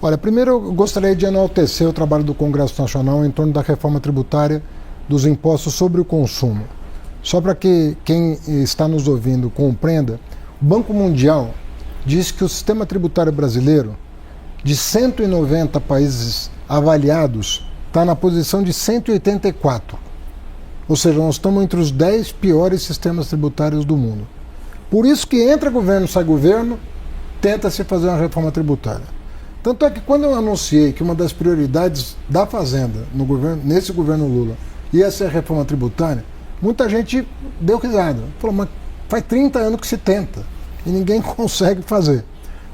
Olha, primeiro eu gostaria de enaltecer o trabalho do Congresso Nacional em torno da reforma tributária dos impostos sobre o consumo. Só para que quem está nos ouvindo compreenda, o Banco Mundial diz que o sistema tributário brasileiro, de 190 países avaliados, está na posição de 184. Ou seja, nós estamos entre os 10 piores sistemas tributários do mundo. Por isso que entra governo, sai governo, tenta-se fazer uma reforma tributária. Tanto é que quando eu anunciei que uma das prioridades da Fazenda no governo, nesse governo Lula ia ser a reforma tributária, muita gente deu risada. Falou, mas faz 30 anos que se tenta e ninguém consegue fazer.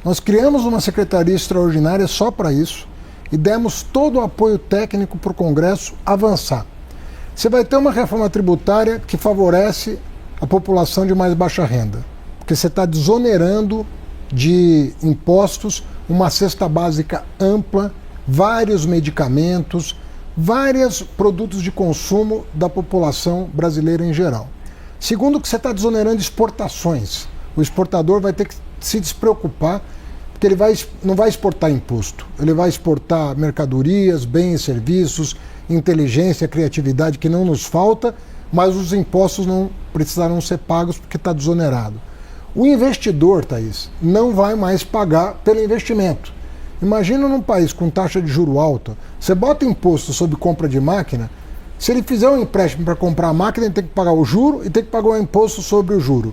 Nós criamos uma secretaria extraordinária só para isso e demos todo o apoio técnico para o Congresso avançar. Você vai ter uma reforma tributária que favorece a população de mais baixa renda, porque você está desonerando de impostos uma cesta básica ampla, vários medicamentos, vários produtos de consumo da população brasileira em geral. Segundo, que você está desonerando exportações. O exportador vai ter que se despreocupar, porque ele não vai exportar imposto, ele vai exportar mercadorias, bens, serviços, inteligência, criatividade que não nos falta, mas os impostos não precisarão ser pagos porque está desonerado. O investidor, Thaís, não vai mais pagar pelo investimento. Imagina num país com taxa de juro alta, você bota imposto sobre compra de máquina, se ele fizer um empréstimo para comprar a máquina, ele tem que pagar o juro e tem que pagar o imposto sobre o juro.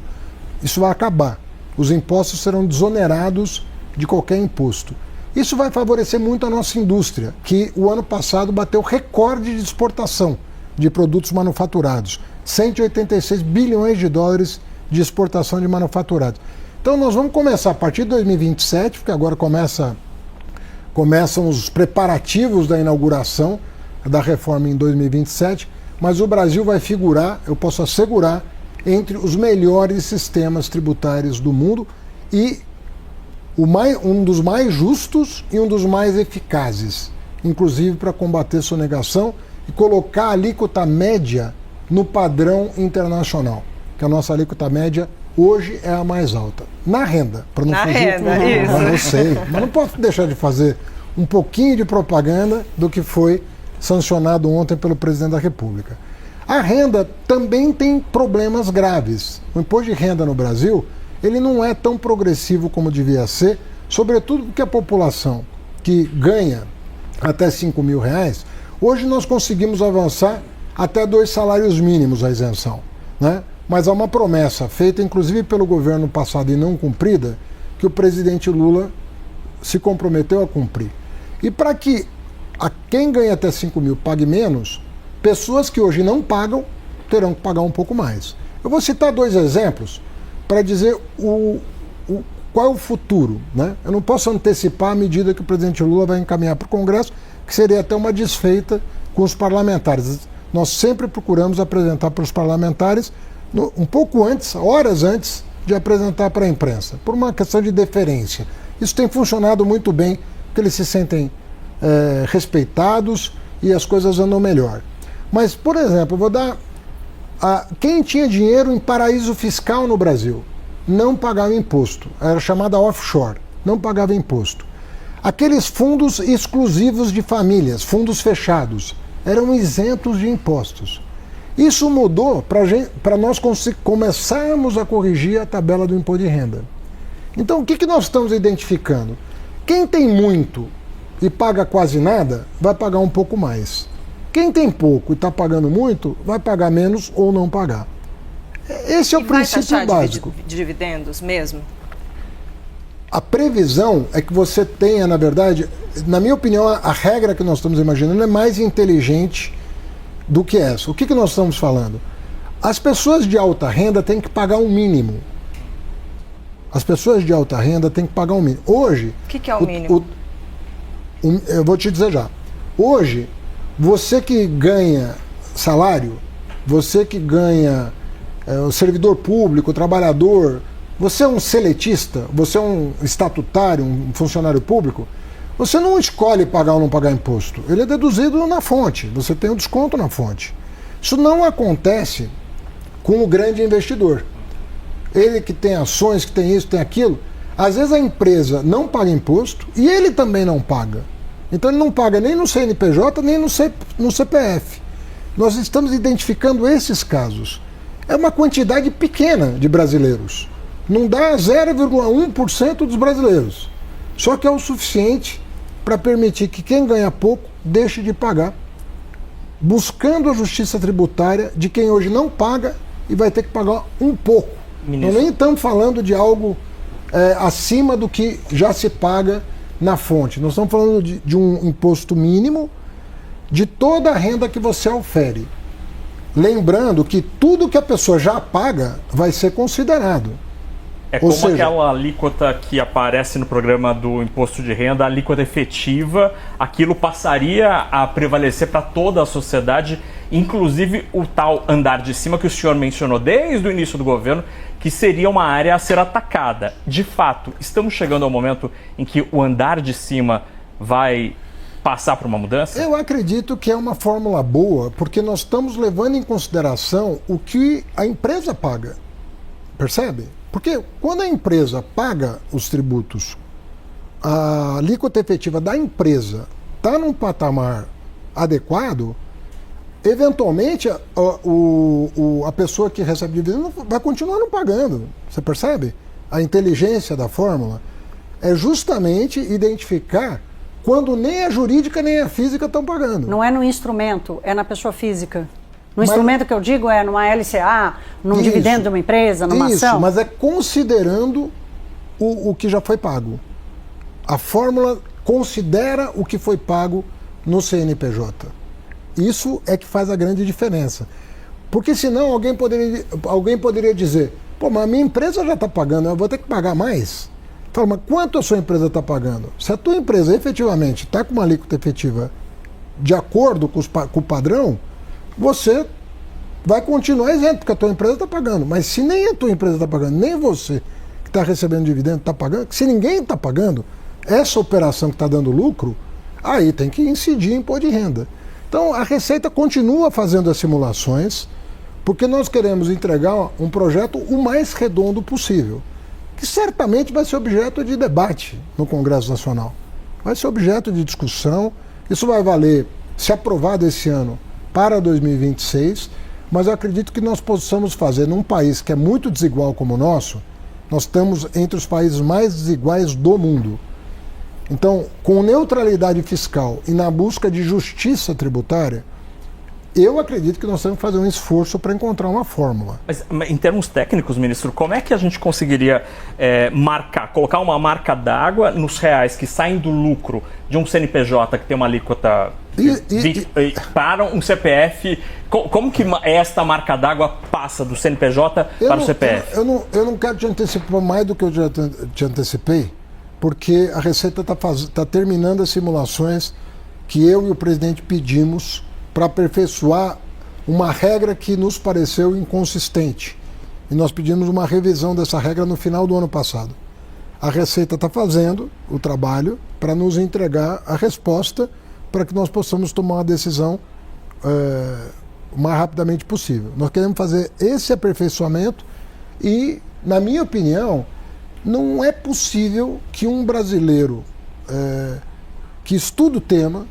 Isso vai acabar. Os impostos serão desonerados de qualquer imposto. Isso vai favorecer muito a nossa indústria, que o ano passado bateu recorde de exportação de produtos manufaturados. 186 bilhões de dólares de exportação de manufaturados. Então nós vamos começar a partir de 2027, porque agora começam os preparativos da inauguração da reforma em 2027, mas o Brasil vai figurar, eu posso assegurar, entre os melhores sistemas tributários do mundo e um dos mais justos e um dos mais eficazes, inclusive para combater sonegação e colocar a alíquota média no padrão internacional, que a nossa alíquota média hoje é a mais alta. Na renda, para não fugir. Isso. Eu sei, mas não posso deixar de fazer um pouquinho de propaganda do que foi sancionado ontem pelo presidente da República. A renda também tem problemas graves. O imposto de renda no Brasil, ele não é tão progressivo como devia ser, sobretudo porque a população que ganha até R$5.000, hoje nós conseguimos avançar até 2 salários mínimos a isenção, né? Mas há uma promessa feita, inclusive pelo governo passado e não cumprida, que o presidente Lula se comprometeu a cumprir. E para que quem ganha até 5.000 pague menos, pessoas que hoje não pagam terão que pagar um pouco mais. Eu vou citar 2 exemplos para dizer qual é o futuro, né? Eu não posso antecipar a medida que o presidente Lula vai encaminhar para o Congresso, que seria até uma desfeita com os parlamentares. Nós sempre procuramos apresentar para os parlamentares um pouco antes, horas antes de apresentar para a imprensa, por uma questão de deferência. Isso tem funcionado muito bem, porque eles se sentem respeitados e as coisas andam melhor. Mas, por exemplo, eu vou dar... quem tinha dinheiro em paraíso fiscal no Brasil não pagava imposto, era chamada offshore, não pagava imposto. Aqueles fundos exclusivos de famílias, fundos fechados, eram isentos de impostos. Isso mudou para nós começarmos a corrigir a tabela do imposto de renda. Então, o que nós estamos identificando? Quem tem muito e paga quase nada, vai pagar um pouco mais. Quem tem pouco e está pagando muito, vai pagar menos ou não pagar. Esse é o princípio básico. De dividendos mesmo? A previsão é que você tenha, na verdade, na minha opinião, a regra que nós estamos imaginando é mais inteligente do que essa. O que nós estamos falando? As pessoas de alta renda têm que pagar um mínimo. As pessoas de alta renda têm que pagar um mínimo. Hoje... O que é o mínimo? Eu vou te dizer já. Hoje, você que ganha salário, você que ganha o servidor público, o trabalhador, você é um seletista, você é um estatutário, um funcionário público, você não escolhe pagar ou não pagar imposto. Ele é deduzido na fonte, você tem um desconto na fonte. Isso não acontece com o grande investidor. Ele que tem ações, que tem isso, tem aquilo, Às vezes a empresa não paga imposto e ele também não paga. Então ele não paga nem no CNPJ, nem no CPF. Nós estamos identificando esses casos. É uma quantidade pequena de brasileiros. Não dá 0,1% dos brasileiros. Só que é o suficiente para permitir que quem ganha pouco deixe de pagar, buscando a justiça tributária de quem hoje não paga e vai ter que pagar um pouco. Nós nem estamos falando de algo acima do que já se paga na fonte. Nós estamos falando de um imposto mínimo de toda a renda que você ofere. Lembrando que tudo que a pessoa já paga vai ser considerado. É como aquela alíquota que aparece no programa do imposto de renda, a alíquota efetiva, aquilo passaria a prevalecer para toda a sociedade, inclusive o tal andar de cima que o senhor mencionou desde o início do governo, que seria uma área a ser atacada. De fato, estamos chegando ao momento em que o andar de cima vai passar por uma mudança? Eu acredito que é uma fórmula boa, porque nós estamos levando em consideração o que a empresa paga. Percebe? Porque quando a empresa paga os tributos, a alíquota efetiva da empresa está num patamar adequado, eventualmente a pessoa que recebe dividendo vai continuar não pagando. Você percebe? A inteligência da fórmula é justamente identificar quando nem a jurídica nem a física estão pagando. Não é no instrumento, é na pessoa física. No instrumento que eu digo é numa LCA, num dividendo de uma empresa, numa ação? Mas é considerando o que já foi pago. A fórmula considera o que foi pago no CNPJ. Isso é que faz a grande diferença. Porque senão alguém poderia dizer, pô, mas a minha empresa já está pagando, eu vou ter que pagar mais? Fala, mas quanto a sua empresa está pagando? Se a tua empresa efetivamente está com uma alíquota efetiva de acordo com o padrão, você vai continuar isento, porque a tua empresa está pagando. Mas se nem a tua empresa está pagando, nem você que está recebendo dividendo está pagando, se ninguém está pagando, essa operação que está dando lucro, aí tem que incidir em imposto de renda. Então a Receita continua fazendo as simulações, porque nós queremos entregar um projeto o mais redondo possível, que certamente vai ser objeto de debate no Congresso Nacional. Vai ser objeto de discussão, isso vai valer, se aprovado esse ano, para 2026, mas eu acredito que nós possamos fazer num país que é muito desigual como o nosso, nós estamos entre os países mais desiguais do mundo. Então, com neutralidade fiscal e na busca de justiça tributária, eu acredito que nós temos que fazer um esforço para encontrar uma fórmula. Mas em termos técnicos, ministro, como é que a gente conseguiria colocar uma marca d'água nos reais que saem do lucro de um CNPJ que tem uma alíquota para um CPF? Como que esta marca d'água passa do CNPJ para o CPF? Eu não quero te antecipar mais do que eu já te antecipei, porque a Receita está terminando as simulações que eu e o presidente pedimos para aperfeiçoar uma regra que nos pareceu inconsistente. E nós pedimos uma revisão dessa regra no final do ano passado. A Receita está fazendo o trabalho para nos entregar a resposta para que nós possamos tomar uma decisão o mais rapidamente possível. Nós queremos fazer esse aperfeiçoamento e, na minha opinião, não é possível que um brasileiro que estuda o tema,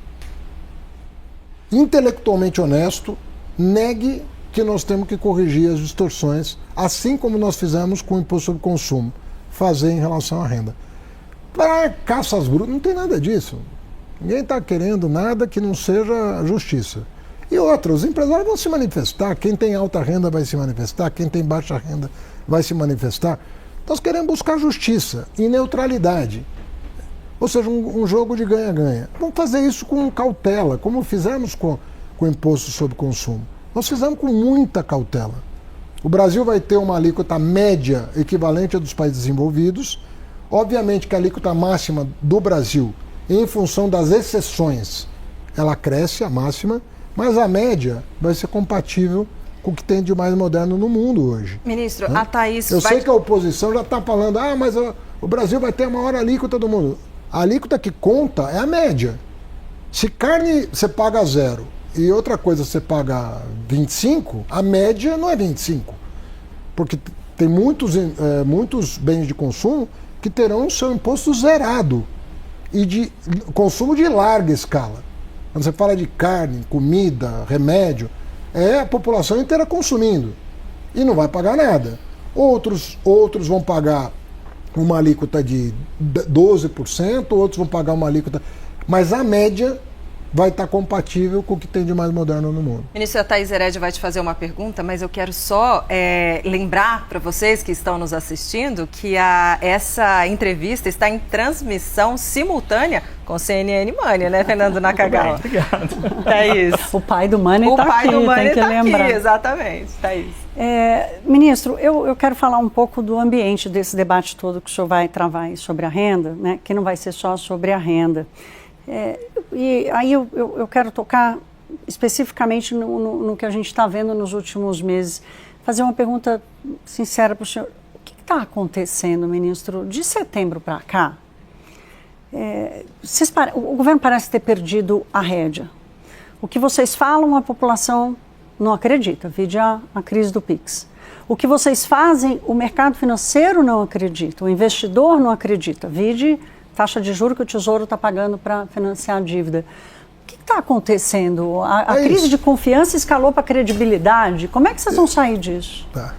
intelectualmente honesto, negue que nós temos que corrigir as distorções, assim como nós fizemos com o imposto sobre consumo, fazer em relação à renda. Para caça às bruxas, não tem nada disso. Ninguém está querendo nada que não seja justiça. E outra, os empresários vão se manifestar, quem tem alta renda vai se manifestar, quem tem baixa renda vai se manifestar. Nós queremos buscar justiça e neutralidade. Ou seja, um jogo de ganha-ganha. Vamos fazer isso com cautela, como fizemos com o imposto sobre consumo. Nós fizemos com muita cautela. O Brasil vai ter uma alíquota média equivalente à dos países desenvolvidos. Obviamente que a alíquota máxima do Brasil, em função das exceções, ela cresce, a máxima, mas a média vai ser compatível com o que tem de mais moderno no mundo hoje. Ministro, a Thaís... Eu sei que a oposição já está falando, mas o Brasil vai ter a maior alíquota do mundo. A alíquota que conta é a média. Se carne você paga 0 e outra coisa você paga 25, a média não é 25. Porque tem muitos bens de consumo que terão o seu imposto zerado e de consumo de larga escala. Quando você fala de carne, comida, remédio, é a população inteira consumindo e não vai pagar nada. Outros vão pagar uma alíquota de 12%, outros vão pagar uma alíquota... Mas a média vai estar compatível com o que tem de mais moderno no mundo. Ministra Thaís Heredia vai te fazer uma pergunta, mas eu quero só lembrar para vocês que estão nos assistindo que essa entrevista está em transmissão simultânea com CNN Mania, né, Fernando Nakagawa? Obrigado. Thaís. O pai do Money está aqui, O pai do Money tem que lembrar. aqui, exatamente, Thaís. Ministro, eu quero falar um pouco do ambiente desse debate todo que o senhor vai travar aí sobre a renda, né, que não vai ser só sobre a renda. E aí eu quero tocar especificamente no que a gente está vendo nos últimos meses. Fazer uma pergunta sincera para o senhor. O que está acontecendo, ministro, de setembro para cá? O governo parece ter perdido a rédea. O que vocês falam, a população não acredita. Vide a crise do PIX. O que vocês fazem, o mercado financeiro não acredita. O investidor não acredita. Vide taxa de juros que o Tesouro está pagando para financiar a dívida. O que está acontecendo? A crise de confiança escalou para a credibilidade. Como é que vocês vão sair disso? Tá.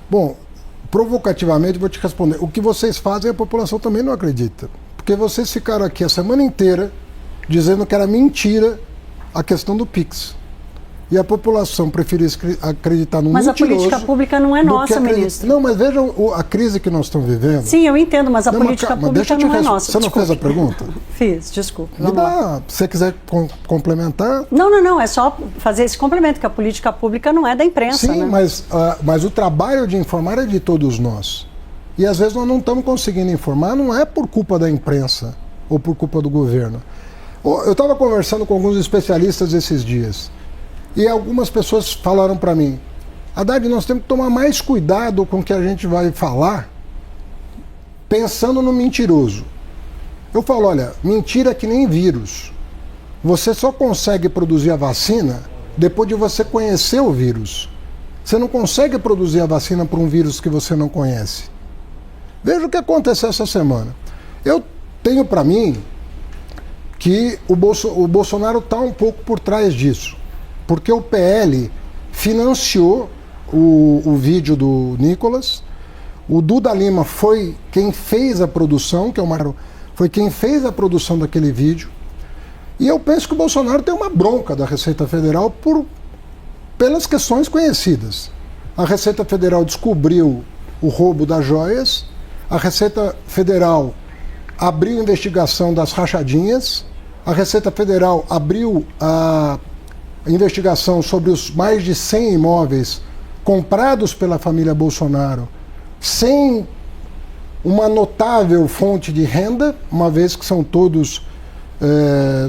Bom, provocativamente vou te responder. O que vocês fazem a população também não acredita. Porque vocês ficaram aqui a semana inteira dizendo que era mentira a questão do PIX. E a população preferiu acreditar no mentiroso. Mas a política pública não é nossa, ministro. Não, mas vejam a crise que nós estamos vivendo. Sim, eu entendo, mas a política pública não é nossa. Você não fez a pergunta? Fiz, desculpe. Se você quiser complementar... Não, é só fazer esse complemento, que a política pública não é da imprensa. Sim, né? mas o trabalho de informar é de todos nós. E às vezes nós não estamos conseguindo informar, não é por culpa da imprensa ou por culpa do governo. Eu estava conversando com alguns especialistas esses dias. E algumas pessoas falaram para mim, Haddad, nós temos que tomar mais cuidado com o que a gente vai falar, pensando no mentiroso. Eu falo, olha, mentira é que nem vírus. Você só consegue produzir a vacina depois de você conhecer o vírus. Você não consegue produzir a vacina para um vírus que você não conhece. Veja o que aconteceu essa semana. Eu tenho para mim que o Bolsonaro está um pouco por trás disso. Porque o PL financiou o vídeo do Nicolas, o Duda Lima foi quem fez a produção, foi quem fez a produção daquele vídeo, e eu penso que o Bolsonaro tem uma bronca da Receita Federal pelas questões conhecidas. A Receita Federal descobriu o roubo das joias, a Receita Federal abriu investigação das rachadinhas, a Receita Federal abriu a investigação sobre os mais de 100 imóveis comprados pela família Bolsonaro sem uma notável fonte de renda, uma vez que são todos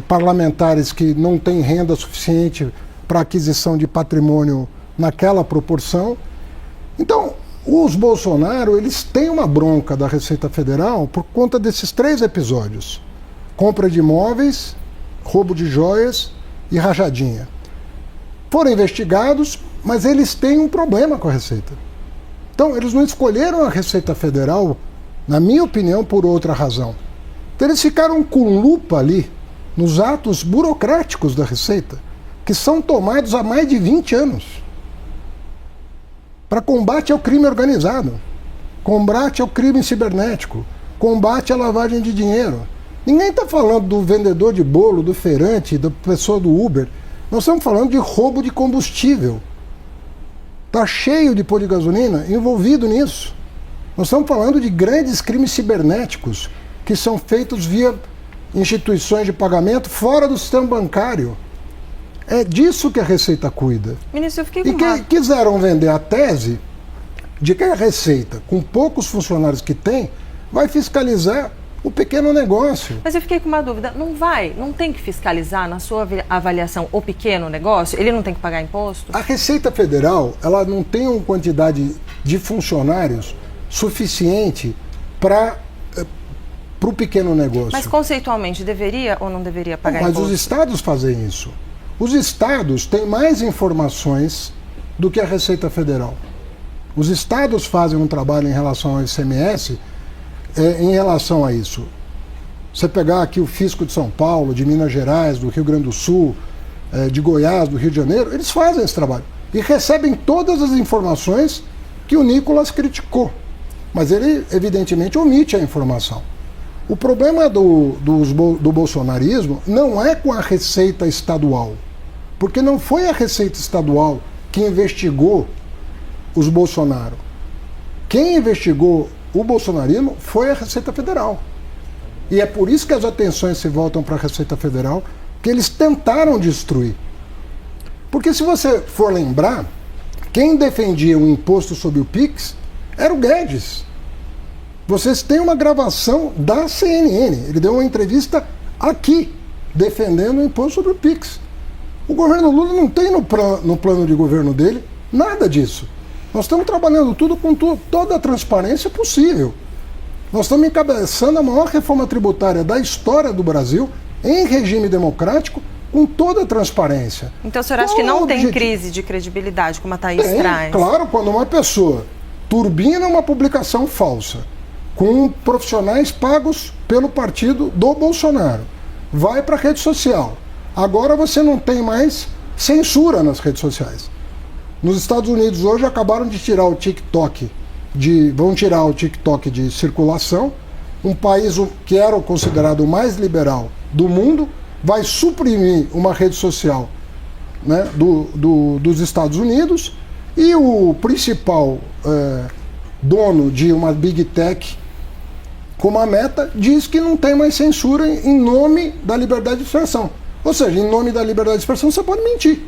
parlamentares que não têm renda suficiente para aquisição de patrimônio naquela proporção. Então, os Bolsonaro, eles têm uma bronca da Receita Federal por conta desses 3 episódios: compra de imóveis, roubo de joias e rachadinha. Foram investigados, mas eles têm um problema com a Receita. Então, eles não escolheram a Receita Federal, na minha opinião, por outra razão. Então, eles ficaram com lupa ali nos atos burocráticos da Receita, que são tomados há mais de 20 anos, para combate ao crime organizado, combate ao crime cibernético, combate à lavagem de dinheiro. Ninguém está falando do vendedor de bolo, do feirante, da pessoa do Uber. Nós estamos falando de roubo de combustível. Está cheio de posto de gasolina envolvido nisso. Nós estamos falando de grandes crimes cibernéticos que são feitos via instituições de pagamento fora do sistema bancário. É disso que a Receita cuida. Ministro, eu fiquei com quiseram vender a tese de que a Receita, com poucos funcionários que tem, vai fiscalizar o pequeno negócio. Mas eu fiquei com uma dúvida. Não tem que fiscalizar, na sua avaliação, o pequeno negócio? Ele não tem que pagar imposto? A Receita Federal, ela não tem uma quantidade de funcionários suficiente para o pequeno negócio. Mas conceitualmente, deveria ou não deveria pagar imposto? Mas os estados fazem isso. Os estados têm mais informações do que a Receita Federal. Os estados fazem um trabalho em relação ao ICMS em relação a isso. Você pegar aqui o fisco de São Paulo, de Minas Gerais, do Rio Grande do Sul, de Goiás, do Rio de Janeiro, eles fazem esse trabalho. E recebem todas as informações que o Nicolas criticou. Mas ele, evidentemente, omite a informação. O problema do bolsonarismo não é com a Receita Estadual. Porque não foi a Receita Estadual que investigou os Bolsonaro. Quem investigou o bolsonarismo foi a Receita Federal. E é por isso que as atenções se voltam para a Receita Federal, que eles tentaram destruir. Porque se você for lembrar, quem defendia o imposto sobre o PIX era o Guedes. Vocês têm uma gravação da CNN. Ele deu uma entrevista aqui, defendendo o imposto sobre o PIX. O governo Lula não tem no plano de governo dele nada disso. Nós estamos trabalhando tudo com toda a transparência possível. Nós estamos encabeçando a maior reforma tributária da história do Brasil, em regime democrático, com toda a transparência. Então o senhor acha que não tem crise de credibilidade, como a Thaís traz? Claro, quando uma pessoa turbina uma publicação falsa, com profissionais pagos pelo partido do Bolsonaro, vai para a rede social. Agora você não tem mais censura nas redes sociais. Nos Estados Unidos hoje acabaram de tirar o TikTok, vão tirar o TikTok de circulação. Um país que era considerado o mais liberal do mundo vai suprimir uma rede social, né, dos Estados Unidos, e o principal dono de uma Big Tech como a Meta diz que não tem mais censura em nome da liberdade de expressão. Ou seja, em nome da liberdade de expressão você pode mentir.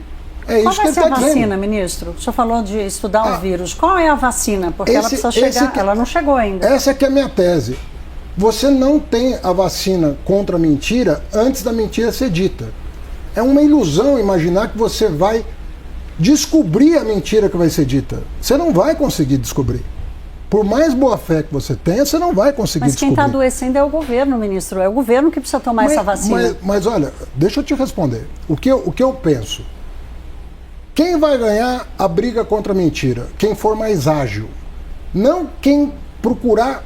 É isso que ele está dizendo. Qual vai ser a vacina, ministro? O senhor falou de estudar o vírus. Qual é a vacina? Porque ela precisa chegar, ela não chegou ainda. Essa que é a minha tese. Você não tem a vacina contra a mentira antes da mentira ser dita. É uma ilusão imaginar que você vai descobrir a mentira que vai ser dita. Você não vai conseguir descobrir. Por mais boa fé que você tenha, você não vai conseguir descobrir. Mas quem está adoecendo é o governo, ministro. É o governo que precisa tomar essa vacina. Mas olha, deixa eu te responder. O que eu penso? Quem vai ganhar a briga contra a mentira? Quem for mais ágil. Não quem procurar.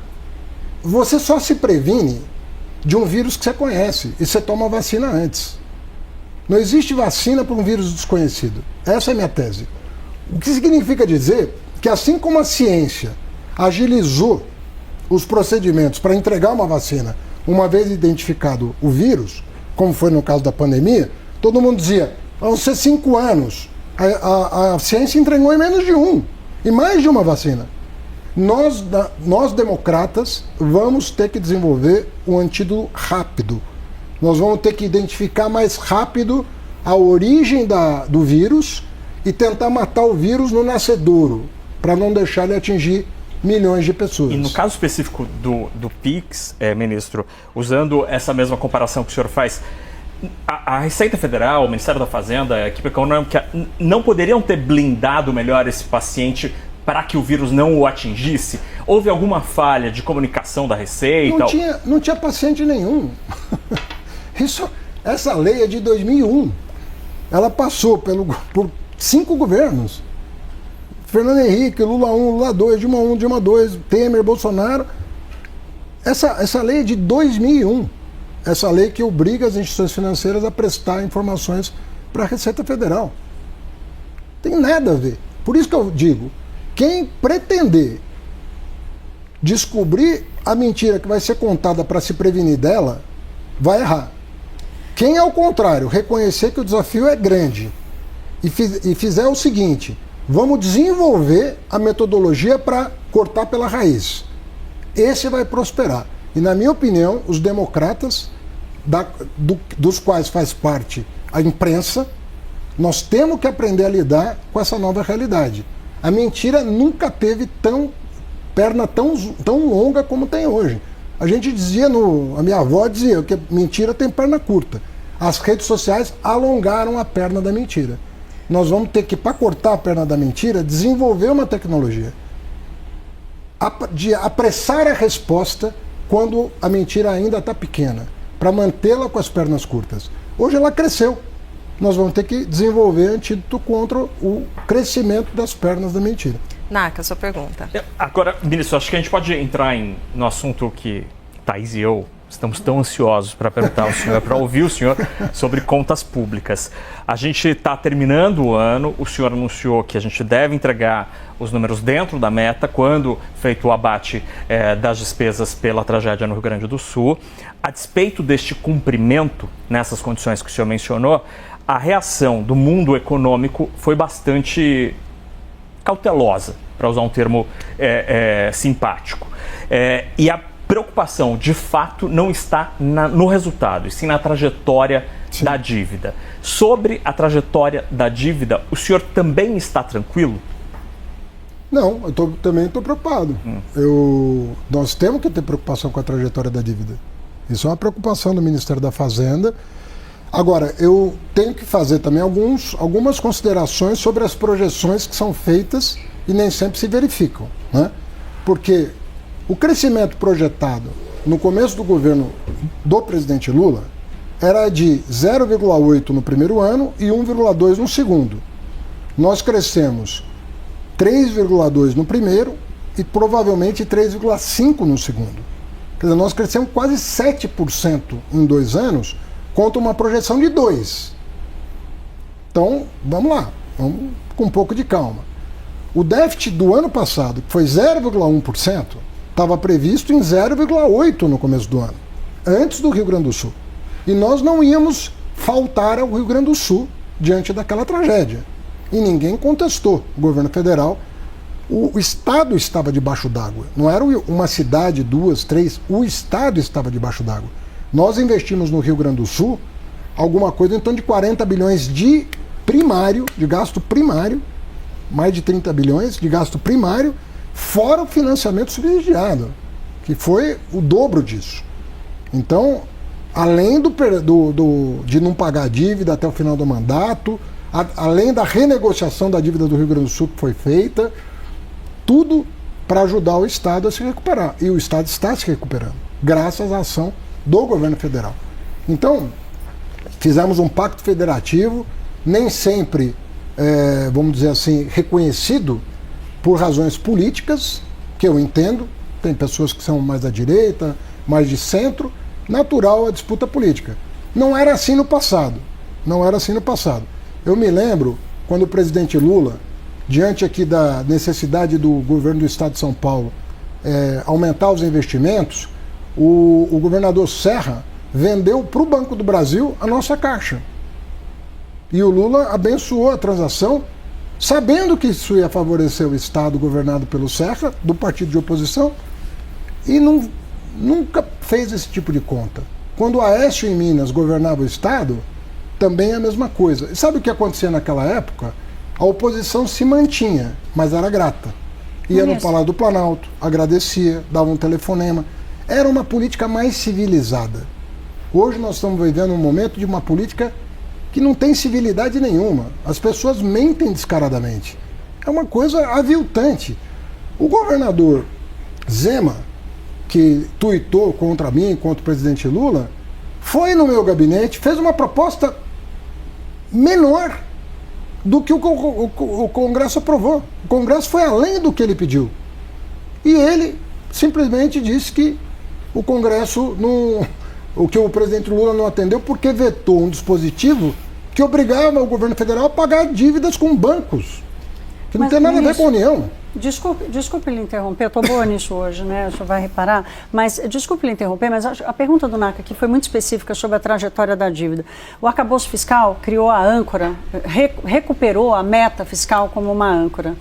Você só se previne de um vírus que você conhece e você toma a vacina antes. Não existe vacina para um vírus desconhecido. Essa é a minha tese. O que significa dizer que assim como a ciência agilizou os procedimentos para entregar uma vacina uma vez identificado o vírus, como foi no caso da pandemia, todo mundo dizia, vão ser 5 anos. A ciência entregou em menos de 1, e mais de uma vacina. Nós democratas, vamos ter que desenvolver um antídoto rápido. Nós vamos ter que identificar mais rápido a origem do vírus e tentar matar o vírus no nascedouro, para não deixar ele atingir milhões de pessoas. E no caso específico do PIX, ministro, usando essa mesma comparação que o senhor faz, a Receita Federal, o Ministério da Fazenda, a equipe econômica, não poderiam ter blindado melhor esse paciente para que o vírus não o atingisse? Houve alguma falha de comunicação da Receita? Não tinha paciente nenhum. Essa lei é de 2001. Ela passou por 5 governos. Fernando Henrique, Lula 1, Lula 2, Dilma 1, Dilma 2, Temer, Bolsonaro. Essa lei é de 2001. Essa lei que obriga as instituições financeiras a prestar informações para a Receita Federal. Tem nada a ver. Por isso que eu digo, quem pretender descobrir a mentira que vai ser contada para se prevenir dela, vai errar. Quem, ao contrário, reconhecer que o desafio é grande e fizer o seguinte, vamos desenvolver a metodologia para cortar pela raiz. Esse vai prosperar. E, na minha opinião, os democratas, dos quais faz parte a imprensa, nós temos que aprender a lidar com essa nova realidade. A mentira nunca teve perna tão longa como tem hoje. A gente dizia, a minha avó dizia que mentira tem perna curta. As redes sociais alongaram a perna da mentira. Nós vamos ter que, para cortar a perna da mentira, desenvolver uma tecnologia de apressar a resposta quando a mentira ainda está pequena, para mantê-la com as pernas curtas. Hoje ela cresceu. Nós vamos ter que desenvolver antídoto contra o crescimento das pernas da mentira. Naka, sua pergunta. Agora, ministro, acho que a gente pode entrar no assunto que Thaís e eu estamos tão ansiosos para perguntar ao senhor, para ouvir o senhor sobre contas públicas. A gente está terminando o ano, o senhor anunciou que a gente deve entregar os números dentro da meta quando feito o abate das despesas pela tragédia no Rio Grande do Sul. A despeito deste cumprimento, nessas condições que o senhor mencionou, a reação do mundo econômico foi bastante cautelosa, para usar um termo simpático. E a preocupação, de fato, não está no resultado, e sim na trajetória da dívida. Sobre a trajetória da dívida, o senhor também está tranquilo? Não, eu também estou preocupado. Nós temos que ter preocupação com a trajetória da dívida. Isso é uma preocupação do Ministério da Fazenda. Agora, eu tenho que fazer também algumas considerações sobre as projeções que são feitas e nem sempre se verificam, né? Porque o crescimento projetado no começo do governo do presidente Lula era de 0,8 no primeiro ano e 1,2 no segundo. Nós crescemos 3,2 no primeiro e provavelmente 3,5 no segundo. Quer dizer, nós crescemos quase 7% em 2 anos contra uma projeção de 2%. Então, vamos lá, vamos com um pouco de calma. O déficit do ano passado, que foi 0,1%, estava previsto em 0,8% no começo do ano, antes do Rio Grande do Sul. E nós não íamos faltar ao Rio Grande do Sul diante daquela tragédia. E ninguém contestou. O governo federal, o Estado estava debaixo d'água. Não era uma cidade, 2, 3, o Estado estava debaixo d'água. Nós investimos no Rio Grande do Sul alguma coisa em torno de 40 bilhões de primário, de gasto primário, mais de 30 bilhões de gasto primário, fora o financiamento subsidiado, que foi o dobro disso. Então, além de não pagar a dívida até o final do mandato, além da renegociação da dívida do Rio Grande do Sul que foi feita, tudo para ajudar o Estado a se recuperar. E o Estado está se recuperando, graças à ação do governo federal. Então, fizemos um pacto federativo, nem sempre, vamos dizer assim, reconhecido por razões políticas, que eu entendo, tem pessoas que são mais da direita, mais de centro, natural a disputa política. Não era assim no passado. Não era assim no passado. Eu me lembro quando o presidente Lula, diante aqui da necessidade do governo do Estado de São Paulo aumentar os investimentos, o governador Serra vendeu para o Banco do Brasil a nossa Caixa. E o Lula abençoou a transação, sabendo que isso ia favorecer o Estado governado pelo Serra, do partido de oposição, e nunca fez esse tipo de conta. Quando o Aécio em Minas governava o Estado, também é a mesma coisa. E sabe o que acontecia naquela época? A oposição se mantinha, mas era grata. Ia no Palácio do Planalto, agradecia, dava um telefonema. Era uma política mais civilizada. Hoje nós estamos vivendo um momento de uma política que não tem civilidade nenhuma. As pessoas mentem descaradamente. É uma coisa aviltante. O governador Zema, que tuitou contra mim, contra o presidente Lula, foi no meu gabinete, fez uma proposta menor do que o Congresso aprovou. O Congresso foi além do que ele pediu. E ele simplesmente disse que o Congresso o que o presidente Lula não atendeu porque vetou um dispositivo que obrigava o governo federal a pagar dívidas com bancos, que não tem nada a ver com a União. Desculpe lhe interromper, eu estou boa nisso hoje, né? O senhor vai reparar, mas desculpe lhe interromper, mas a pergunta do Naka aqui foi muito específica sobre a trajetória da dívida. O arcabouço fiscal criou a âncora, recuperou a meta fiscal como uma âncora.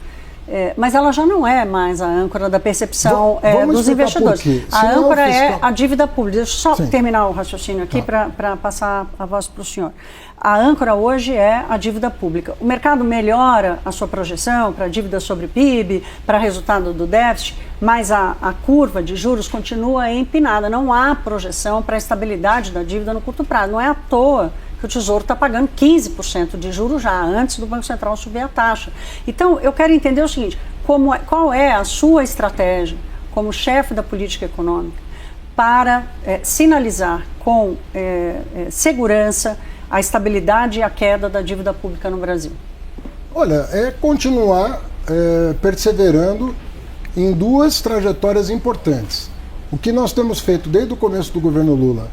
Mas ela já não é mais a âncora da percepção dos investidores. A âncora é a dívida pública. Deixa eu só terminar o raciocínio aqui para passar a voz para o senhor. A âncora hoje é a dívida pública. O mercado melhora a sua projeção para a dívida sobre PIB, para resultado do déficit, mas a curva de juros continua empinada. Não há projeção para a estabilidade da dívida no curto prazo. Não é à toa que o Tesouro está pagando 15% de juros já, antes do Banco Central subir a taxa. Então, eu quero entender o seguinte, qual é a sua estratégia como chefe da política econômica para sinalizar com segurança a estabilidade e a queda da dívida pública no Brasil? Olha, é continuar perseverando em duas trajetórias importantes. O que nós temos feito desde o começo do governo Lula,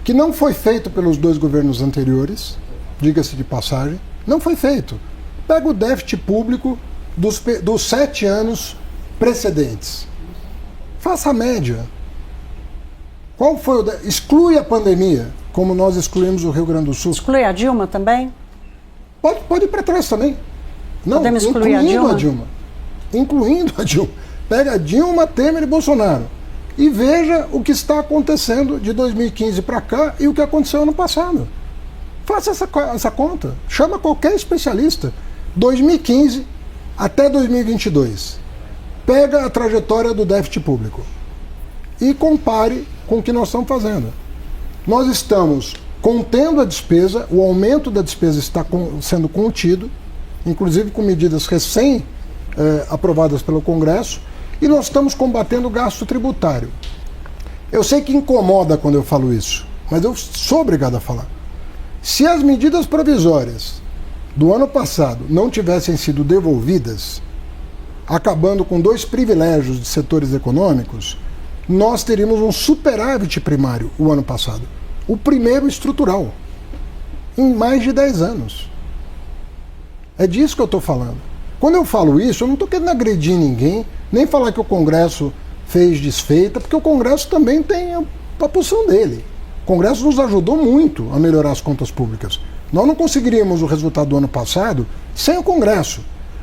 que não foi feito pelos dois governos anteriores, diga-se de passagem, não foi feito. Pega o déficit público dos 7 anos precedentes. Faça a média. Qual foi exclui a pandemia, como nós excluímos o Rio Grande do Sul. Exclui a Dilma também? Pode ir para trás também. Não, podemos excluir a Dilma? Incluindo a Dilma. Pega Dilma, Temer e Bolsonaro e veja o que está acontecendo de 2015 para cá e o que aconteceu ano passado. Faça essa conta. Chama qualquer especialista. 2015 até 2022. Pega a trajetória do déficit público e compare com o que nós estamos fazendo. Nós estamos contendo a despesa, o aumento da despesa está sendo contido, inclusive com medidas aprovadas pelo Congresso, e nós estamos combatendo o gasto tributário. Eu sei que incomoda quando eu falo isso, mas eu sou obrigado a falar. Se as medidas provisórias do ano passado não tivessem sido devolvidas, acabando com 2 privilégios de setores econômicos, nós teríamos um superávit primário o ano passado. O primeiro estrutural, em mais de 10 anos. É disso que eu estou falando. Quando eu falo isso, eu não estou querendo agredir ninguém, nem falar que o Congresso fez desfeita, porque o Congresso também tem a posição dele. O Congresso nos ajudou muito a melhorar as contas públicas. Nós não conseguiríamos o resultado do ano passado sem o Congresso,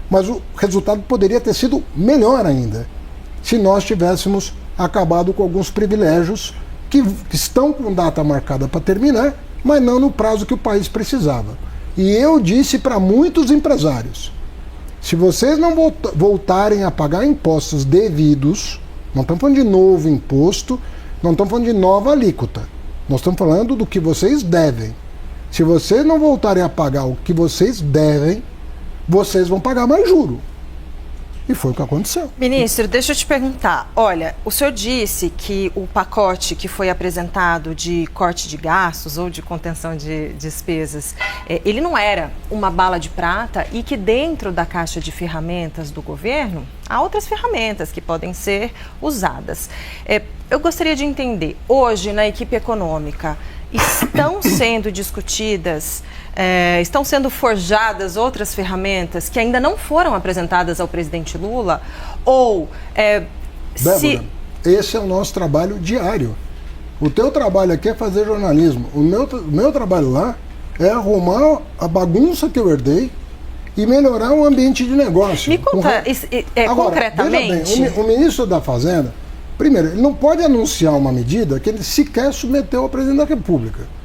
mas o resultado poderia ter sido melhor ainda, se nós tivéssemos acabado com alguns privilégios que estão com data marcada para terminar, mas não no prazo que o país precisava. E eu disse para muitos empresários, se vocês não voltarem a pagar impostos devidos, não estamos falando de novo imposto, não estamos falando de nova alíquota, nós estamos falando do que vocês devem. Se vocês não voltarem a pagar o que vocês devem, vocês vão pagar mais juro. E foi o que aconteceu. Ministro, deixa eu te perguntar. Olha, o senhor disse que o pacote que foi apresentado de corte de gastos ou de contenção de despesas, ele não era uma bala de prata e que dentro da caixa de ferramentas do governo, há outras ferramentas que podem ser usadas. Eu gostaria de entender, hoje na equipe econômica, estão sendo discutidas, estão sendo forjadas outras ferramentas que ainda não foram apresentadas ao presidente Lula? Ou Débora, esse é o nosso trabalho diário. O teu trabalho aqui é fazer jornalismo. O meu trabalho lá é arrumar a bagunça que eu herdei e melhorar o ambiente de negócio. Me conta Agora, concretamente. Veja bem, o ministro da Fazenda, primeiro, ele não pode anunciar uma medida que ele sequer submeteu ao presidente da República.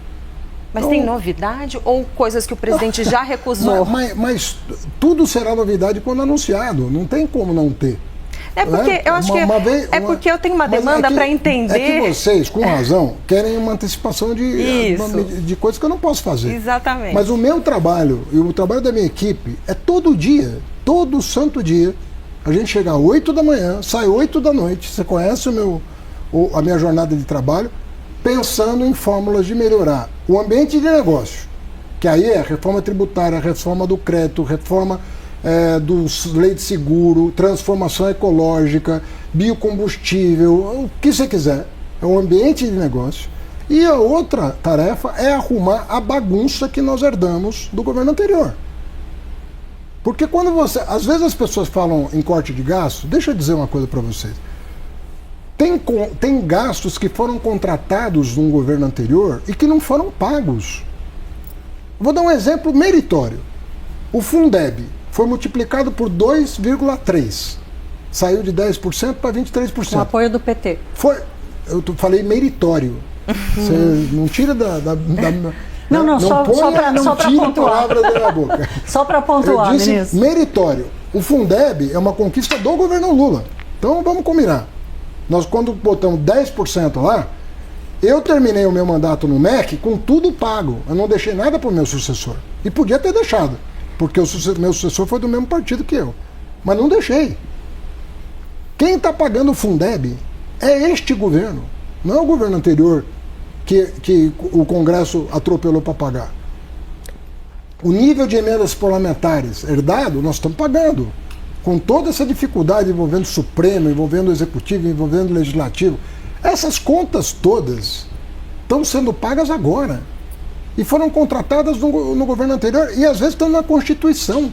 Mas tem novidade ou coisas que o presidente já recusou? Mas tudo será novidade quando anunciado. Não tem como não ter. Porque eu acho porque eu tenho uma demanda para entender. É que vocês, com razão, querem uma antecipação de coisas que eu não posso fazer. Exatamente. Mas o meu trabalho e o trabalho da minha equipe é todo dia, todo santo dia. A gente chega às 8 da manhã, sai 8 da noite. Você conhece a minha jornada de trabalho, pensando em fórmulas de melhorar o ambiente de negócio, que aí é reforma tributária, reforma do crédito, reforma do lei de seguro, transformação ecológica, biocombustível, o que você quiser. É o ambiente de negócio. E a outra tarefa é arrumar a bagunça que nós herdamos do governo anterior. Porque quando às vezes as pessoas falam em corte de gasto, deixa eu dizer uma coisa para vocês. Tem gastos que foram contratados num governo anterior e que não foram pagos. Vou dar um exemplo meritório. O Fundeb foi multiplicado por 2,3. Saiu de 10% para 23%. Com apoio do PT. Eu falei meritório. Você não tira só para pontuar. Da boca. Só para pontuar, eu disse ministro. Meritório. O Fundeb é uma conquista do governo Lula. Então vamos combinar. Nós, quando botamos 10% lá, eu terminei o meu mandato no MEC com tudo pago. Eu não deixei nada para o meu sucessor. E podia ter deixado, porque meu sucessor foi do mesmo partido que eu. Mas não deixei. Quem está pagando o Fundeb é este governo. Não é o governo anterior que o Congresso atropelou para pagar. O nível de emendas parlamentares herdado, nós estamos pagando. com toda essa dificuldade envolvendo o Supremo, envolvendo o Executivo, envolvendo o Legislativo, essas contas todas estão sendo pagas agora. E foram contratadas no governo anterior e às vezes estão na Constituição.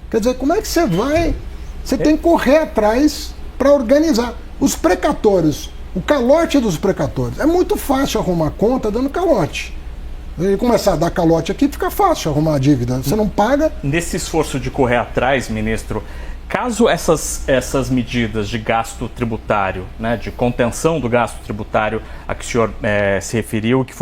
Quer dizer, como é que você vai... Você tem que correr atrás para organizar. Os precatórios, o calote dos precatórios. É muito fácil arrumar conta dando calote. E começar a dar calote aqui, fica fácil arrumar a dívida. Você não paga... Nesse esforço de correr atrás, ministro, caso essas medidas de gasto tributário, né, de contenção do gasto tributário a que o senhor se referiu, que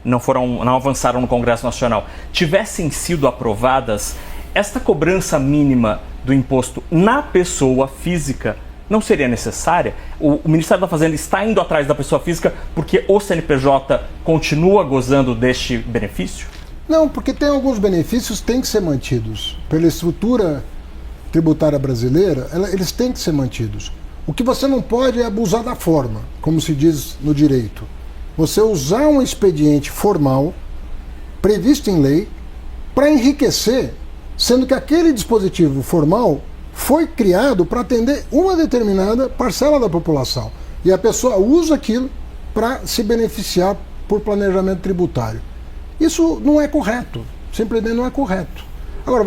não avançaram no Congresso Nacional, tivessem sido aprovadas, esta cobrança mínima do imposto na pessoa física não seria necessária? O Ministério da Fazenda está indo atrás da pessoa física porque o CNPJ continua gozando deste benefício? Não, porque tem alguns benefícios que têm que ser mantidos. Pela estrutura tributária brasileira, eles têm que ser mantidos. O que você não pode é abusar da forma, como se diz no direito. Você usar um expediente formal, previsto em lei, para enriquecer, sendo que aquele dispositivo formal foi criado para atender uma determinada parcela da população. E a pessoa usa aquilo para se beneficiar por planejamento tributário. Isso não é correto. Simplesmente não é correto. Agora,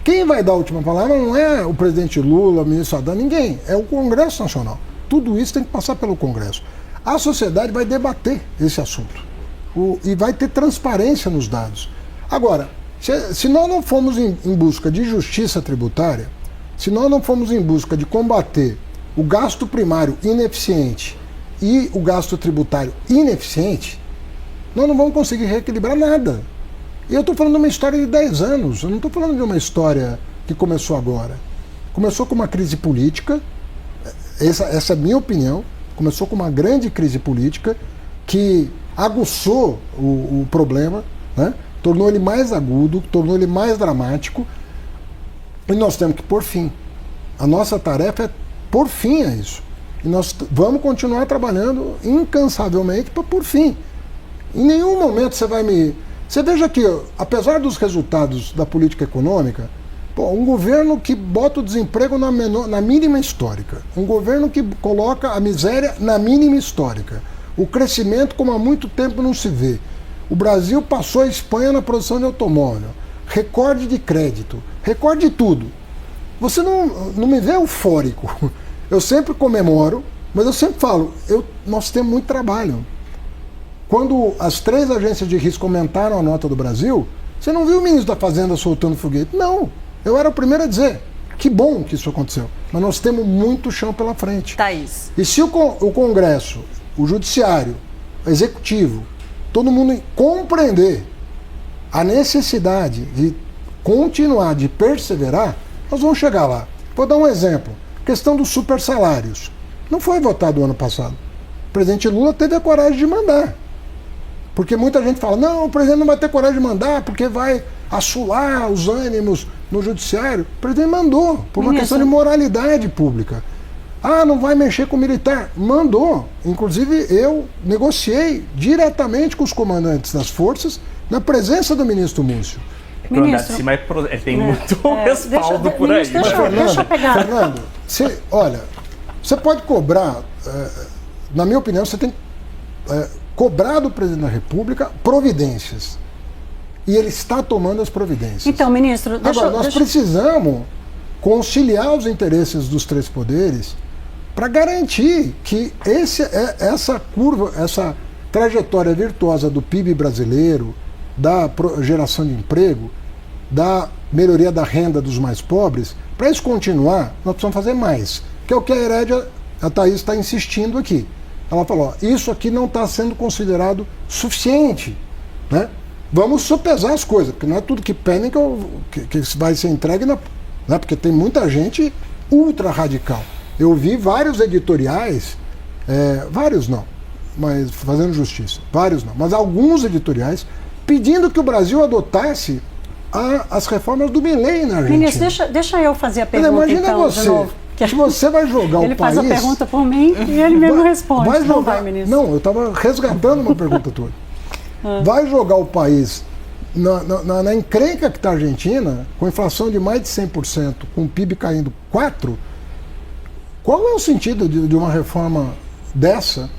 quem vai dar a última palavra não é o presidente Lula, o ministro Haddad, ninguém. É o Congresso Nacional. Tudo isso tem que passar pelo Congresso. A sociedade vai debater esse assunto. E vai ter transparência nos dados. Agora, se nós não formos em busca de justiça tributária, se nós não formos em busca de combater o gasto primário ineficiente e o gasto tributário ineficiente, nós não vamos conseguir reequilibrar nada. E eu estou falando de uma história de 10 anos, eu não estou falando de uma história que começou agora. Começou com uma crise política, essa é a minha opinião, começou com uma grande crise política que aguçou o problema, né? Tornou ele mais agudo, tornou ele mais dramático. E nós temos que pôr fim. A nossa tarefa é pôr fim a isso. E nós vamos continuar trabalhando incansavelmente para pôr fim. Em nenhum momento você vai me... Você veja que, apesar dos resultados da política econômica, um governo que bota o desemprego na mínima histórica, um governo que coloca a miséria na mínima histórica, o crescimento como há muito tempo não se vê. O Brasil passou a Espanha na produção de automóvel, recorde de crédito, recorde de tudo. Você não me vê eufórico. Eu sempre comemoro, mas eu sempre falo, nós temos muito trabalho. Quando as 3 agências de risco aumentaram a nota do Brasil, você não viu o ministro da Fazenda soltando foguete. Não, eu era o primeiro a dizer, que bom que isso aconteceu. Mas nós temos muito chão pela frente. Thaís. E se o Congresso, o Judiciário, o Executivo, todo mundo compreender a necessidade de continuar, de perseverar, nós vamos chegar lá. Vou dar um exemplo. Questão dos super salários. Não foi votado o ano passado. O presidente Lula teve a coragem de mandar. Porque muita gente fala, não, o presidente não vai ter coragem de mandar porque vai assolar os ânimos no judiciário. O presidente mandou, por uma questão de moralidade pública. Ah, não vai mexer com o militar. Mandou. Inclusive, eu negociei diretamente com os comandantes das forças na presença do ministro Múcio. O andar de cima tem muito respaldo por aí. Deixa eu pegar. Fernando, você pode cobrar, na minha opinião, você tem que cobrar do presidente da República providências. E ele está tomando as providências. Então, ministro, nós precisamos conciliar os interesses dos 3 poderes para garantir que essa curva, essa trajetória virtuosa do PIB brasileiro, da geração de emprego, da melhoria da renda dos mais pobres, para isso continuar, nós precisamos fazer mais. Que é o que a Herédia, a Thaís está insistindo aqui. Ela falou, isso aqui não está sendo considerado suficiente, né? Vamos sopesar as coisas, porque não é tudo que pedem que vai ser entregue, né? Porque tem muita gente ultra radical. Eu vi vários editoriais, vários não, mas fazendo justiça, vários não, mas alguns editoriais pedindo que o Brasil adotasse as reformas do Milei na Argentina. Ministro, deixa eu fazer a pergunta, imagina então, você, de novo. Se você vai jogar ele o país... Ele faz a pergunta por mim e ele mesmo responde. Vai jogar, ministro. não, eu estava resgatando uma pergunta tua. Vai jogar o país na encrenca que está a Argentina, com inflação de mais de 100%, com o PIB caindo 4%, qual é o sentido de uma reforma dessa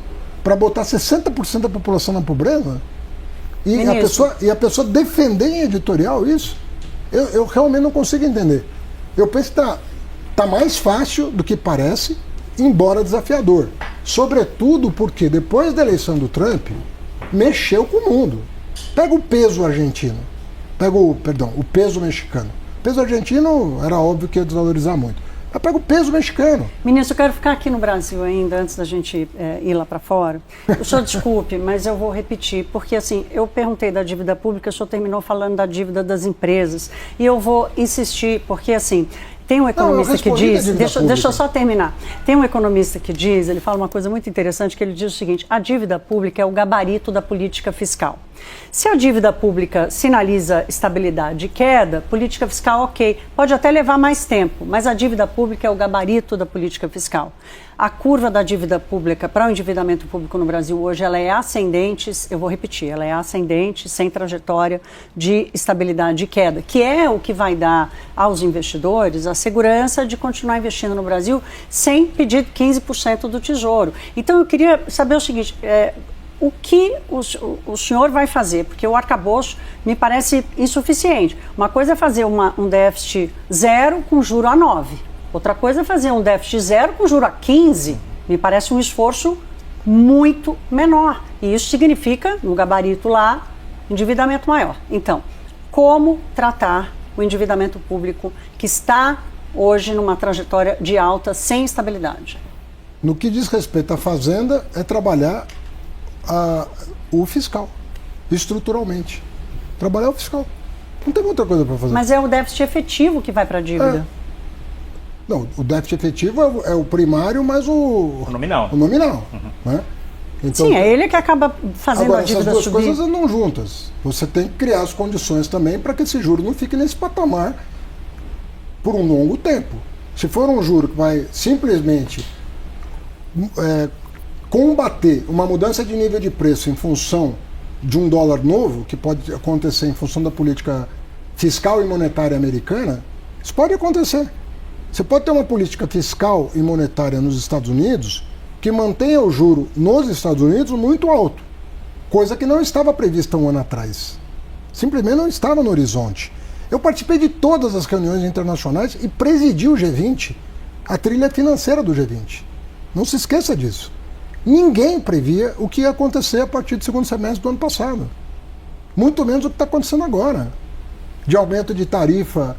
para botar 60% da população na pobreza? E a pessoa defender em editorial isso? Eu realmente não consigo entender. Eu penso que tá mais fácil do que parece, embora desafiador. Sobretudo porque depois da eleição do Trump, mexeu com o mundo. Pega o peso argentino, o peso mexicano. O peso argentino era óbvio que ia desvalorizar muito. Mas pega o peso mexicano. Ministro, eu quero ficar aqui no Brasil ainda, antes da gente ir lá para fora. O senhor desculpe, mas eu vou repetir, porque assim, eu perguntei da dívida pública, o senhor terminou falando da dívida das empresas. E eu vou insistir, porque assim, tem um economista que diz, deixa eu só terminar. Tem um economista que diz, ele fala uma coisa muito interessante, que ele diz o seguinte: a dívida pública é o gabarito da política fiscal. Se a dívida pública sinaliza estabilidade e queda, política fiscal ok, pode até levar mais tempo, mas a dívida pública é o gabarito da política fiscal. A curva da dívida pública para o endividamento público no Brasil hoje, ela é ascendente, eu vou repetir, ela é ascendente, sem trajetória de estabilidade e queda, que é o que vai dar aos investidores a segurança de continuar investindo no Brasil sem pedir 15% do Tesouro. Então eu queria saber o seguinte, o que o senhor vai fazer? Porque o arcabouço me parece insuficiente. Uma coisa é fazer um déficit zero com juro a 9. Outra coisa é fazer um déficit zero com juro a 15. Me parece um esforço muito menor. E isso significa, no gabarito lá, endividamento maior. Então, como tratar o endividamento público que está hoje numa trajetória de alta sem estabilidade? No que diz respeito à Fazenda, é trabalhar o fiscal, estruturalmente. Trabalhar o fiscal. Não tem outra coisa para fazer. Mas é o déficit efetivo que vai para a dívida. Não, o déficit efetivo é o primário, mas o nominal. O nominal. Né? Então, sim, é ele que acaba fazendo a dívida subir. Essas duas coisas andam juntas. Você tem que criar as condições também para que esse juro não fique nesse patamar por um longo tempo. Se for um juro que vai simplesmente combater uma mudança de nível de preço em função de um dólar novo, que pode acontecer em função da política fiscal e monetária americana, isso pode acontecer. Você pode ter uma política fiscal e monetária nos Estados Unidos que mantenha o juro nos Estados Unidos muito alto, coisa que não estava prevista um ano atrás. Simplesmente não estava no horizonte. Eu participei de todas as reuniões internacionais e presidi o G20, a trilha financeira do G20. Não se esqueça disso. Ninguém previa o que ia acontecer a partir do segundo semestre do ano passado. Muito menos o que está acontecendo agora. De aumento de tarifa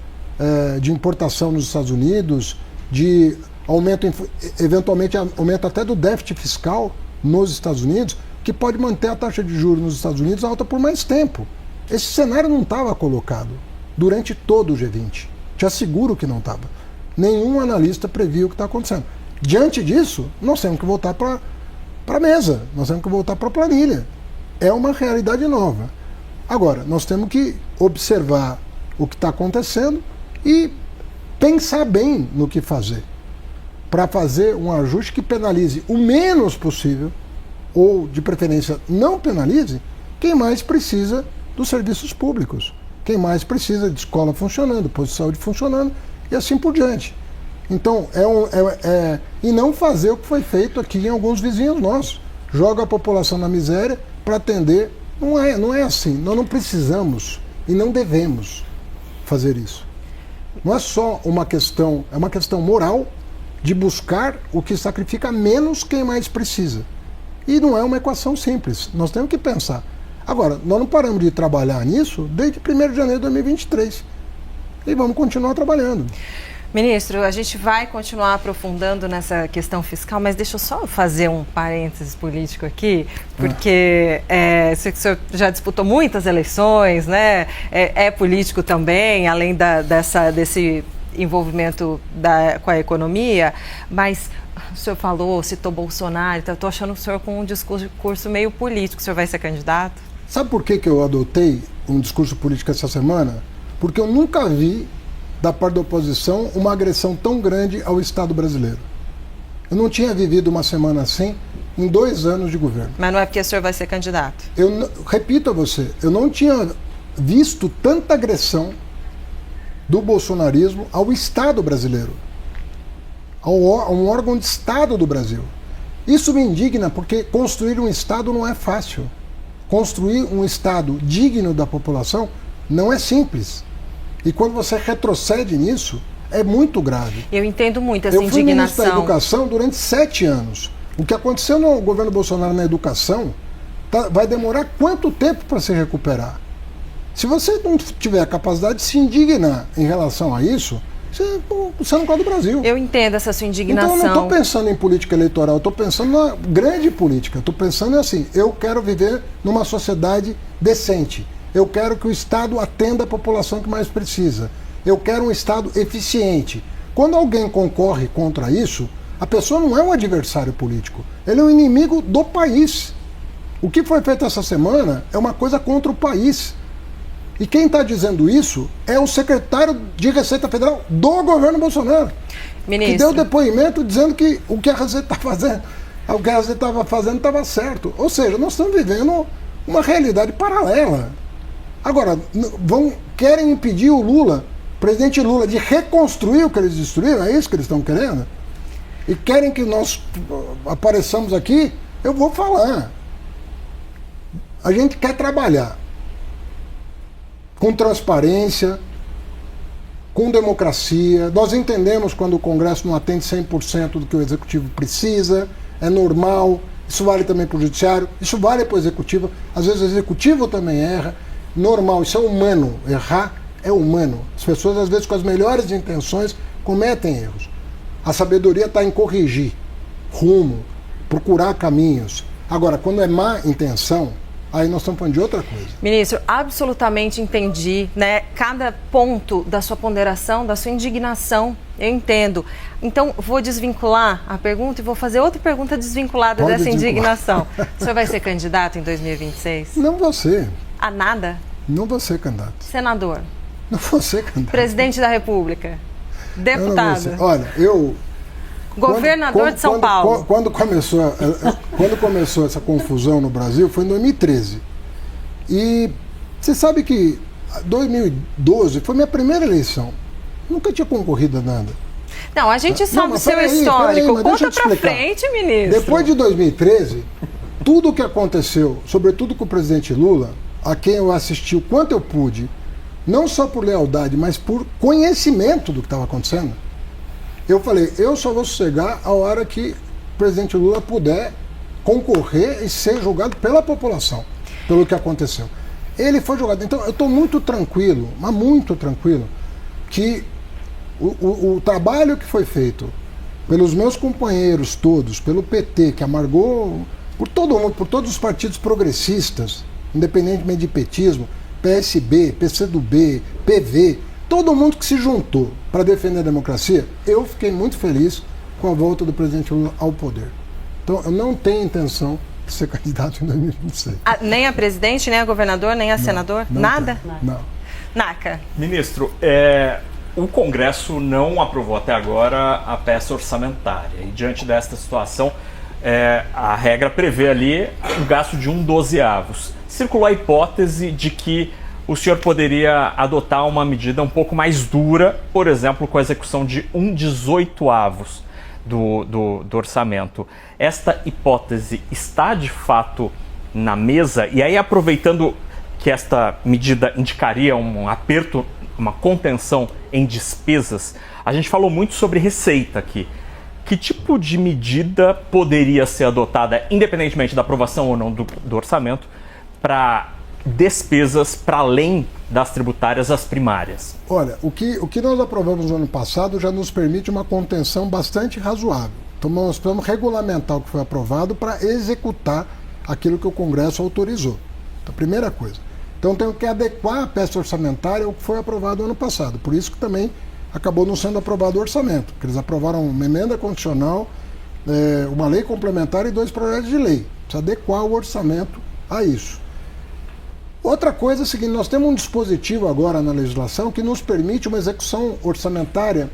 de importação nos Estados Unidos, de aumento, eventualmente aumento até do déficit fiscal nos Estados Unidos, que pode manter a taxa de juros nos Estados Unidos alta por mais tempo. Esse cenário não estava colocado durante todo o G20. Te asseguro que não estava. Nenhum analista previu o que está acontecendo. Diante disso, nós temos que voltar para a mesa, nós temos que voltar para a planilha. É uma realidade nova. Agora, nós temos que observar o que está acontecendo e pensar bem no que fazer, para fazer um ajuste que penalize o menos possível, ou, de preferência, não penalize quem mais precisa dos serviços públicos, quem mais precisa de escola funcionando, posto de saúde funcionando, e assim por diante. Então, e não fazer o que foi feito aqui em alguns vizinhos nossos. Joga a população na miséria para atender. Não é assim. Nós não precisamos e não devemos fazer isso. Não é só uma questão, é uma questão moral de buscar o que sacrifica menos quem mais precisa. E não é uma equação simples. Nós temos que pensar. Agora, nós não paramos de trabalhar nisso desde 1º de janeiro de 2023. E vamos continuar trabalhando. Ministro, a gente vai continuar aprofundando nessa questão fiscal, mas deixa eu só fazer um parênteses político aqui, porque sei que o senhor já disputou muitas eleições, né? É político também, além desse envolvimento com a economia, mas o senhor citou Bolsonaro, então eu estou achando o senhor com um discurso meio político. O senhor vai ser candidato? Sabe por que eu adotei um discurso político essa semana? Porque eu nunca vi da parte da oposição uma agressão tão grande ao Estado brasileiro. Eu não tinha vivido uma semana assim em 2 anos de governo. Mas não é porque o senhor vai ser candidato? Eu repito a você, eu não tinha visto tanta agressão do bolsonarismo ao Estado brasileiro, a um órgão de Estado do Brasil. Isso me indigna porque construir um Estado não é fácil. Construir um Estado digno da população não é simples. E quando você retrocede nisso, é muito grave. Eu entendo muito essa indignação. Eu fui ministro da Educação durante 7 anos. O que aconteceu no governo Bolsonaro na educação vai demorar quanto tempo para se recuperar? Se você não tiver a capacidade de se indignar em relação a isso, você não gosta do Brasil. Eu entendo essa sua indignação. Então eu não estou pensando em política eleitoral, eu estou pensando na grande política. Estou pensando assim, eu quero viver numa sociedade decente. Eu quero que o Estado atenda a população que mais precisa. Eu quero um Estado eficiente. Quando alguém concorre contra isso, a pessoa não é um adversário político. Ele é um inimigo do país. O que foi feito essa semana é uma coisa contra o país. E quem está dizendo isso é o secretário de Receita Federal do governo Bolsonaro. Ministro. Que deu depoimento dizendo que o que a Receita estava fazendo estava certo. Ou seja, nós estamos vivendo uma realidade paralela. Agora, querem impedir o Lula, presidente Lula, de reconstruir o que eles destruíram? É isso que eles estão querendo? E querem que nós apareçamos aqui? Eu vou falar. A gente quer trabalhar com transparência, com democracia. Nós entendemos quando o Congresso não atende 100% do que o Executivo precisa, é normal. Isso vale também para o Judiciário, isso vale para o Executivo. Às vezes o Executivo também erra. Normal, isso é humano. Errar é humano. As pessoas, às vezes, com as melhores intenções, cometem erros. A sabedoria está em corrigir rumo, procurar caminhos. Agora, quando é má intenção, aí nós estamos falando de outra coisa. Ministro, absolutamente entendi, né? Cada ponto da sua ponderação, da sua indignação, eu entendo. Então, vou desvincular a pergunta e vou fazer outra pergunta desvinculada dessa indignação. O senhor vai ser candidato em 2026? Não vou ser. A nada? Não vou ser candidato. Senador? Não vou ser candidato. Presidente da República? Deputado? Olha, Governador de São Paulo? Quando começou essa confusão no Brasil, foi em 2013. E você sabe que 2012 foi minha primeira eleição. Nunca tinha concorrido a nada. Não, a gente sabe o seu histórico. Conta pra frente, ministro. Depois de 2013, tudo o que aconteceu, sobretudo com o presidente Lula, a quem eu assisti o quanto eu pude, não só por lealdade, mas por conhecimento do que estava acontecendo, eu falei, eu só vou sossegar a hora que o presidente Lula puder concorrer e ser julgado pela população, pelo que aconteceu. Ele foi julgado. Então, eu estou muito tranquilo, mas muito tranquilo, que o trabalho que foi feito pelos meus companheiros todos, pelo PT, que amargou por todo mundo, por todos os partidos progressistas, independentemente de petismo, PSB, PCdoB, PV, todo mundo que se juntou para defender a democracia, eu fiquei muito feliz com a volta do presidente Lula ao poder. Então, eu não tenho intenção de ser candidato em 2026. Nem a presidente, nem a governador, nem a senador? Nada? Não. Naca. Ministro, o Congresso não aprovou até agora a peça orçamentária. E diante desta situação, a regra prevê ali um gasto de 1/12. Circulou a hipótese de que o senhor poderia adotar uma medida um pouco mais dura, por exemplo, com a execução de 1/18 do orçamento. Esta hipótese está de fato na mesa? E aí, aproveitando que esta medida indicaria um aperto, uma contenção em despesas, a gente falou muito sobre receita aqui. Que tipo de medida poderia ser adotada, independentemente da aprovação ou não do orçamento, para despesas para além das tributárias, as primárias? Olha, o que nós aprovamos no ano passado já nos permite uma contenção bastante razoável. Então nós precisamos regulamentar o que foi aprovado para executar aquilo que o Congresso autorizou. Então, primeira coisa. Então tem que adequar a peça orçamentária ao que foi aprovado no ano passado. Por isso que também acabou não sendo aprovado o orçamento, porque eles aprovaram uma emenda constitucional, uma lei complementar e 2 projetos de lei. Precisa adequar o orçamento a isso. Outra coisa é a seguinte, nós temos um dispositivo agora na legislação que nos permite uma execução orçamentária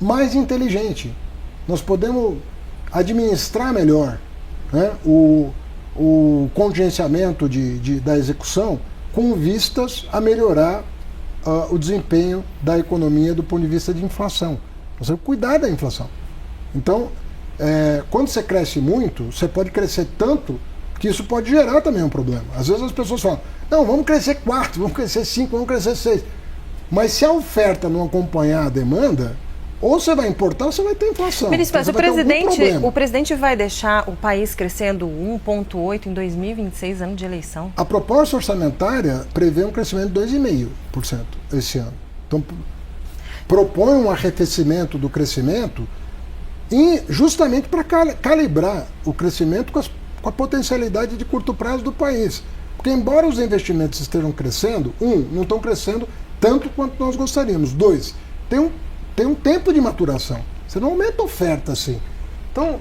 mais inteligente. Nós podemos administrar melhor, né, o contingenciamento da execução com vistas a melhorar o desempenho da economia do ponto de vista de inflação. Você cuidar da inflação. Então, quando você cresce muito, você pode crescer tanto que isso pode gerar também um problema. Às vezes as pessoas falam, não, vamos crescer 4, vamos crescer 5, vamos crescer 6. Mas se a oferta não acompanhar a demanda, ou você vai importar ou você vai ter inflação. Ministro, mas o presidente vai deixar o país crescendo 1,8% em 2026, ano de eleição? A proposta orçamentária prevê um crescimento de 2,5% esse ano. Então, propõe um arrefecimento do crescimento justamente para calibrar o crescimento com a potencialidade de curto prazo do país. Porque embora os investimentos estejam crescendo, não estão crescendo tanto quanto nós gostaríamos. 2, tem um tempo de maturação. Você não aumenta a oferta assim. Então,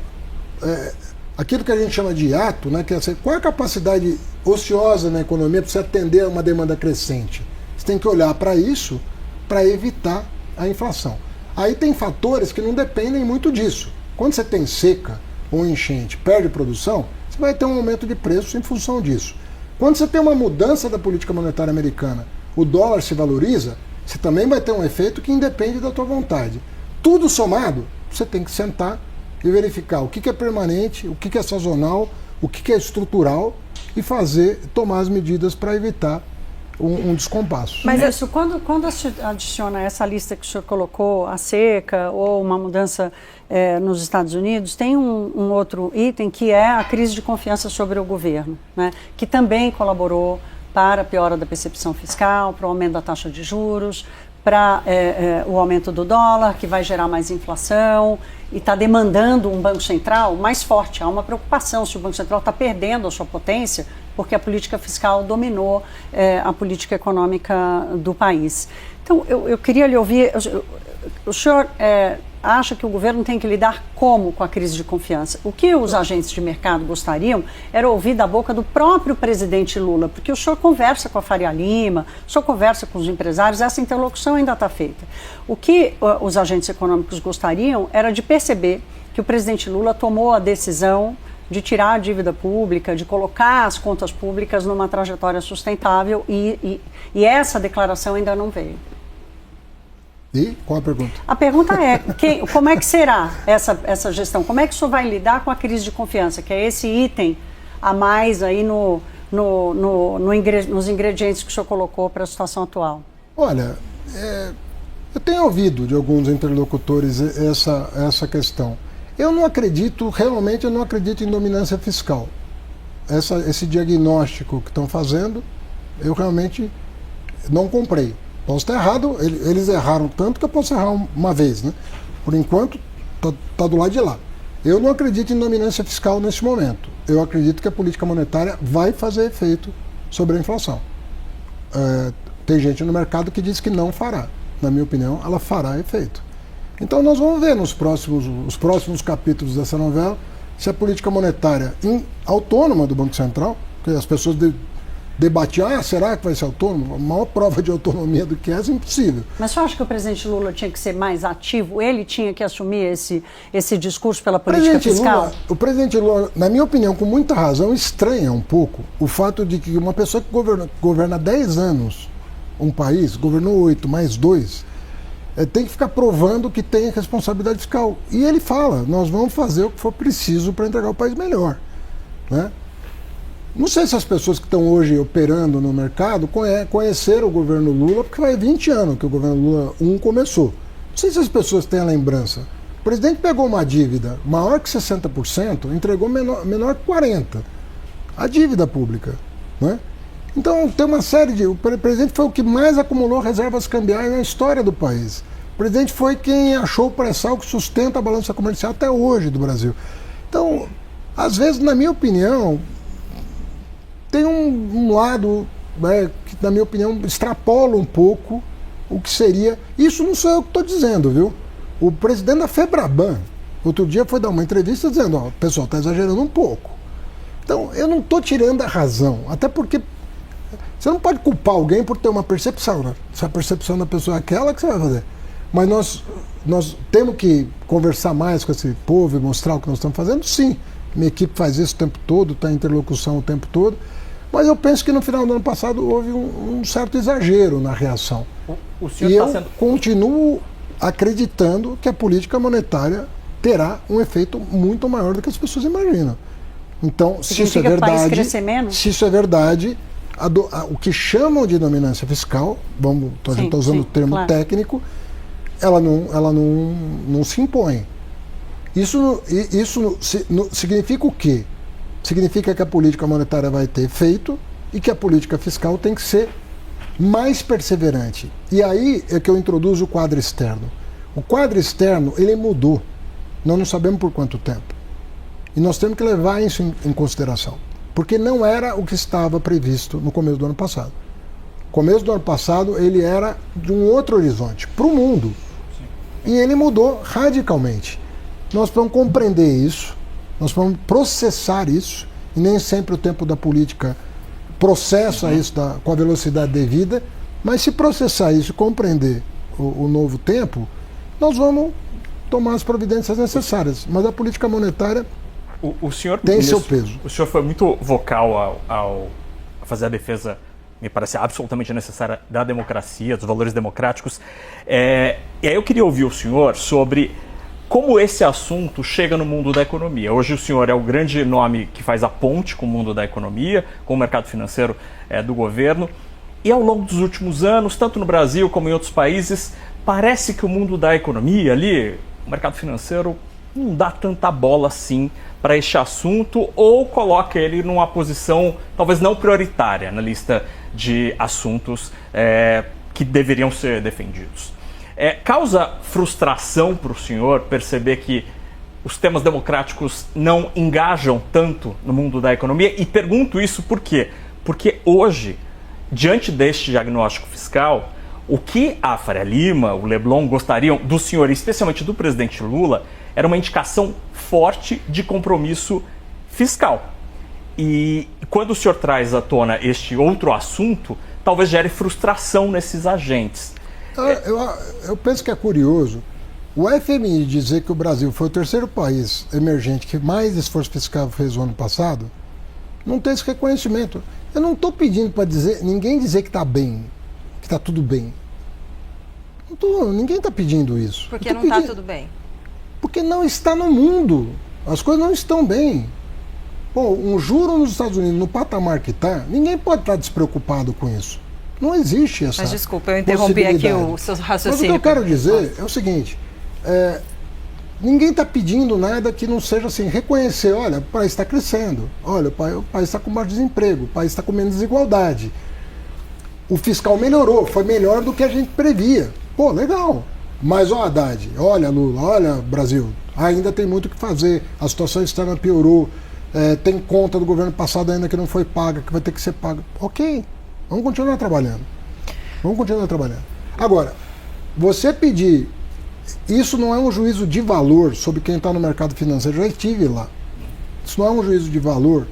aquilo que a gente chama de hiato, né, que é assim, qual é a capacidade ociosa na economia para você atender a uma demanda crescente? Você tem que olhar para isso para evitar a inflação. Aí tem fatores que não dependem muito disso. Quando você tem seca ou enchente, perde produção, você vai ter um aumento de preços em função disso. Quando você tem uma mudança da política monetária americana, o dólar se valoriza, você também vai ter um efeito que independe da tua vontade. Tudo somado, você tem que sentar e verificar o que é permanente, o que é sazonal, o que é estrutural e tomar as medidas para evitar um descompasso. Mas isso, quando adiciona essa lista que o senhor colocou, a seca ou uma mudança nos Estados Unidos, tem um outro item que é a crise de confiança sobre o governo, né, que também colaborou para a piora da percepção fiscal, para o aumento da taxa de juros, para o aumento do dólar, que vai gerar mais inflação e está demandando um Banco Central mais forte. Há uma preocupação se o Banco Central está perdendo a sua potência, porque a política fiscal dominou a política econômica do país. Então, eu queria lhe ouvir, o senhor acha que o governo tem que lidar como com a crise de confiança? O que os agentes de mercado gostariam era ouvir da boca do próprio presidente Lula, porque o senhor conversa com a Faria Lima, o senhor conversa com os empresários, essa interlocução ainda está feita. O que os agentes econômicos gostariam era de perceber que o presidente Lula tomou a decisão de tirar a dívida pública, de colocar as contas públicas numa trajetória sustentável e essa declaração ainda não veio. E qual a pergunta? A pergunta é, como é que será essa gestão? Como é que o senhor vai lidar com a crise de confiança, que é esse item a mais aí nos ingredientes que o senhor colocou para a situação atual? Olha, eu tenho ouvido de alguns interlocutores essa questão. Eu não acredito em dominância fiscal. Esse diagnóstico que estão fazendo, eu realmente não comprei. Posso estar errado, eles erraram tanto que eu posso errar uma vez, né? Por enquanto, tá do lado de lá. Eu não acredito em dominância fiscal nesse momento. Eu acredito que a política monetária vai fazer efeito sobre a inflação. Tem gente no mercado que diz que não fará. Na minha opinião, ela fará efeito. Então nós vamos ver os próximos capítulos dessa novela se a política monetária autônoma do Banco Central, porque as pessoas debatiam, será que vai ser autônomo? A maior prova de autonomia do que essa é impossível. Mas você acha que o presidente Lula tinha que ser mais ativo? Ele tinha que assumir esse discurso pela política fiscal? O presidente Lula, na minha opinião, com muita razão, estranha um pouco o fato de que uma pessoa que governa 10 anos um país, governou 8 mais 2, tem que ficar provando que tem responsabilidade fiscal. E ele fala, nós vamos fazer o que for preciso para entregar o país melhor, né? Não sei se as pessoas que estão hoje operando no mercado conheceram o governo Lula, porque faz 20 anos que o governo Lula 1 começou. Não sei se as pessoas têm a lembrança. O presidente pegou uma dívida maior que 60%, entregou menor que 40%. A dívida pública, né? Então tem uma série o presidente foi o que mais acumulou reservas cambiais na história do país. O presidente foi quem achou o pré-sal que sustenta a balança comercial até hoje do Brasil. Então, às vezes, na minha opinião, tem um lado, né, que, na minha opinião, extrapola um pouco o que seria. Isso não sou eu que estou dizendo, viu? O presidente da FEBRABAN, outro dia, foi dar uma entrevista dizendo, o pessoal está exagerando um pouco. Então, eu não estou tirando a razão, até porque você não pode culpar alguém por ter uma percepção, né? Se a percepção da pessoa é aquela, que você vai fazer? Mas nós temos que conversar mais com esse povo e mostrar o que nós estamos fazendo, sim. Minha equipe faz isso o tempo todo, está em interlocução o tempo todo. Mas eu penso que no final do ano passado houve um certo exagero na reação. O senhor e tá eu continuo acreditando que a política monetária terá um efeito muito maior do que as pessoas imaginam. Então, se isso é verdade, o que chamam de dominância fiscal, a gente está usando o termo técnico, ela não se impõe. Isso significa o quê? Significa que a política monetária vai ter efeito e que a política fiscal tem que ser mais perseverante. E aí é que eu introduzo o quadro externo. O quadro externo, ele mudou. Nós não sabemos por quanto tempo. E nós temos que levar isso em consideração. Porque não era o que estava previsto no começo do ano passado. O começo do ano passado, ele era de um outro horizonte, para o mundo. E ele mudou radicalmente. Nós precisamos compreender isso, nós precisamos processar isso, e nem sempre o tempo da política processa isso com a velocidade devida, mas se processar isso e compreender o novo tempo, nós vamos tomar as providências necessárias. Mas a política monetária o senhor, tem seu peso. O senhor foi muito vocal ao fazer a defesa, me parece absolutamente necessária, da democracia, dos valores democráticos. E aí eu queria ouvir o senhor sobre como esse assunto chega no mundo da economia. Hoje o senhor é o grande nome que faz a ponte com o mundo da economia, com o mercado financeiro do governo. E ao longo dos últimos anos, tanto no Brasil como em outros países, parece que o mundo da economia ali, o mercado financeiro, não dá tanta bola assim para este assunto, ou coloca ele numa posição talvez não prioritária na lista de assuntos que deveriam ser defendidos. Causa frustração para o senhor perceber que os temas democráticos não engajam tanto no mundo da economia? E pergunto isso por quê? Porque hoje, diante deste diagnóstico fiscal, o que a Faria Lima, o Leblon gostariam do senhor, especialmente do presidente Lula, era uma indicação forte de compromisso fiscal. E quando o senhor traz à tona este outro assunto, talvez gere frustração nesses agentes. Eu penso que é curioso o FMI dizer que o Brasil foi o terceiro país emergente que mais esforço fiscal fez no ano passado, não tem esse reconhecimento. Eu não estou pedindo para ninguém dizer que está bem, que está tudo bem. Ninguém está pedindo isso. Porque não está tudo bem? Porque não está no mundo. As coisas não estão bem. Bom, um juro nos Estados Unidos, no patamar que está, ninguém pode estar despreocupado com isso. Não existe essa. Mas desculpa, eu interrompi aqui o seu raciocínio. Mas o que eu quero dizer é o seguinte: ninguém está pedindo nada que não seja assim, reconhecer, olha, o país está crescendo, olha, o país está com mais desemprego, o país está com menos desigualdade. O fiscal melhorou, foi melhor do que a gente previa. Pô, legal. Mas, Haddad, olha, Lula, olha, Brasil, ainda tem muito o que fazer, a situação externa piorou, tem conta do governo passado ainda que não foi paga, que vai ter que ser paga. Ok, vamos continuar trabalhando. Agora, você pedir, isso não é um juízo de valor sobre quem está no mercado financeiro, eu já estive lá. Isso não é um juízo de valor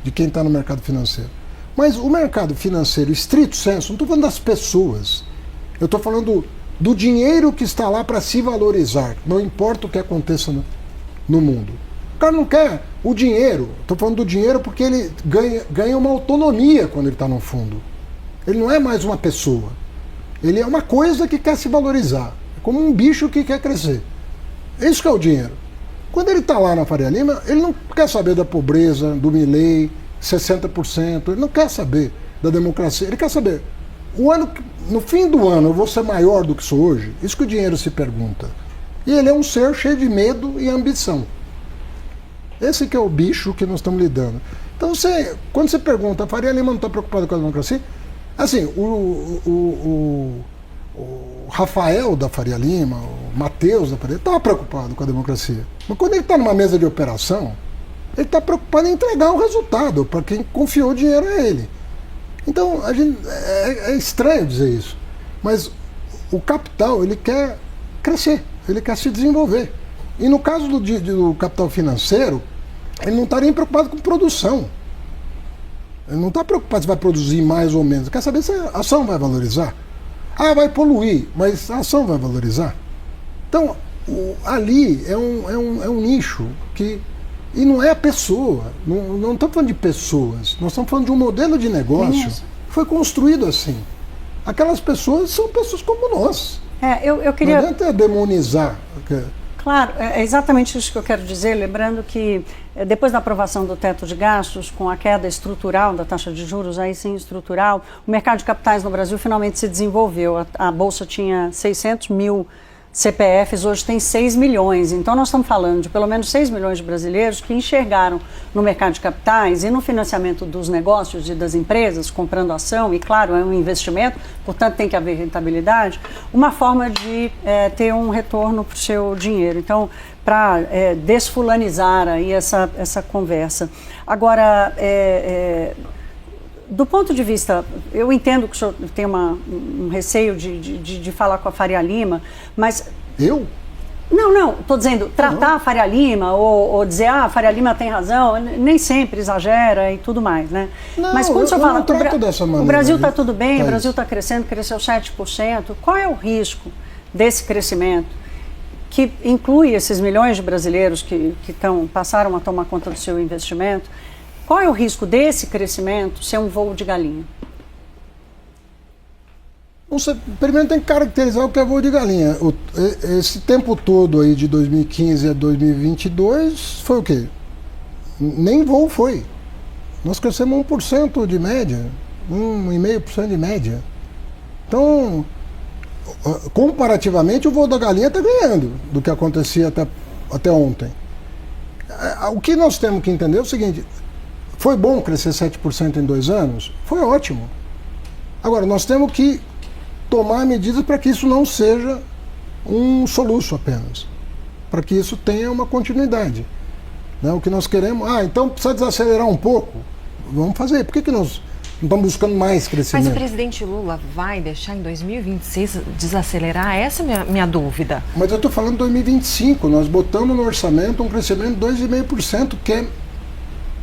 de quem está no mercado financeiro. Mas o mercado financeiro, estrito senso, não estou falando das pessoas, eu estou falando do dinheiro que está lá para se valorizar, não importa o que aconteça no mundo. O cara não quer o dinheiro, estou falando do dinheiro porque ele ganha uma autonomia quando ele está no fundo. Ele não é mais uma pessoa, ele é uma coisa que quer se valorizar, é como um bicho que quer crescer. Isso que é o dinheiro. Quando ele está lá na Faria Lima, ele não quer saber da pobreza, do Milei, 60%, ele não quer saber da democracia, ele quer saber, no fim do ano eu vou ser maior do que sou hoje? Isso que o dinheiro se pergunta. E ele é um ser cheio de medo e ambição. Esse que é o bicho que nós estamos lidando. Então, quando você pergunta, a Faria Lima não está preocupado com a democracia? Assim, o Rafael da Faria Lima, o Matheus da Faria Lima, estava preocupado com a democracia. Mas quando ele está numa mesa de operação, ele está preocupado em entregar o resultado para quem confiou o dinheiro a ele. Então, é estranho dizer isso, mas o capital, ele quer crescer, ele quer se desenvolver. E no caso do capital financeiro, ele não está nem preocupado com produção. Ele não está preocupado se vai produzir mais ou menos. Ele quer saber se a ação vai valorizar. Vai poluir, mas a ação vai valorizar. Então, ali é um nicho que E não é a pessoa, não estamos falando de pessoas, nós estamos falando de um modelo de negócio que foi construído assim. Aquelas pessoas são pessoas como nós. Eu queria... Não adianta demonizar. Claro, é exatamente isso que eu quero dizer, lembrando que depois da aprovação do teto de gastos, com a queda estrutural da taxa de juros, aí sim estrutural, o mercado de capitais no Brasil finalmente se desenvolveu. A Bolsa tinha 600 mil CPFs, hoje tem 6 milhões. Então nós estamos falando de pelo menos 6 milhões de brasileiros que enxergaram no mercado de capitais e no financiamento dos negócios e das empresas, comprando ação, e claro, é um investimento, portanto tem que haver rentabilidade, uma forma de ter um retorno para o seu dinheiro. Então, para desfulanizar aí essa conversa. Agora, do ponto de vista, eu entendo que o senhor tem um receio de falar com a Faria Lima, mas... Eu? Não, estou dizendo, tratar a Faria Lima ou dizer, a Faria Lima tem razão, nem sempre exagera e tudo mais, né? Não, mas quando o senhor fala, dessa maneira, o Brasil está tudo bem, o Brasil está crescendo, cresceu 7%, qual é o risco desse crescimento que inclui esses milhões de brasileiros que passaram a tomar conta do seu investimento? Qual é o risco desse crescimento ser um voo de galinha? Você primeiro tem que caracterizar o que é voo de galinha. Esse tempo todo aí de 2015 a 2022 foi o quê? Nem voo foi. Nós crescemos 1% de média, 1,5% de média. Então, comparativamente, o voo da galinha está ganhando do que acontecia até ontem. O que nós temos que entender é o seguinte: foi bom crescer 7% em 2 anos? Foi ótimo. Agora, nós temos que tomar medidas para que isso não seja um soluço apenas, para que isso tenha uma continuidade. Né? O que nós queremos... então precisa desacelerar um pouco. Vamos fazer. Por que nós não estamos buscando mais crescimento? Mas o presidente Lula vai deixar em 2026 desacelerar? Essa é a minha dúvida. Mas eu estou falando de 2025. Nós botamos no orçamento um crescimento de 2,5%, que é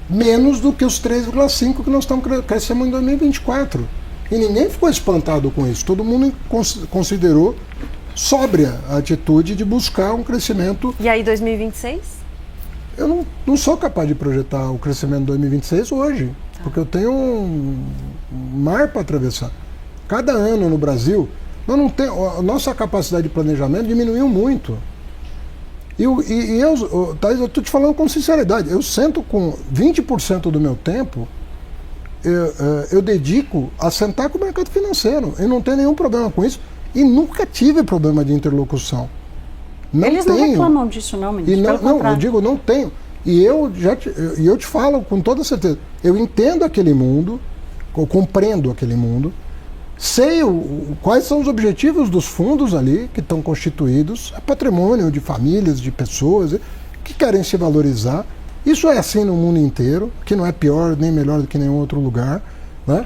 menos do que os 3,5% que nós estamos crescendo em 2024. E ninguém ficou espantado com isso. Todo mundo considerou sóbria a atitude de buscar um crescimento. E aí 2026? Eu não sou capaz de projetar o crescimento de 2026 hoje, porque eu tenho um mar para atravessar. Cada ano no Brasil, a nossa capacidade de planejamento diminuiu muito. Eu estou te falando com sinceridade, eu sento com 20% do meu tempo, eu dedico a sentar com o mercado financeiro. Eu não tenho nenhum problema com isso e nunca tive problema de interlocução. Eles não reclamam disso não, ministro. Eu digo, não tenho. E eu te falo com toda certeza, eu entendo aquele mundo, eu compreendo aquele mundo, sei quais são os objetivos dos fundos ali que estão constituídos, é patrimônio de famílias, de pessoas que querem se valorizar. Isso é assim no mundo inteiro, que não é pior nem melhor do que nenhum outro lugar, né?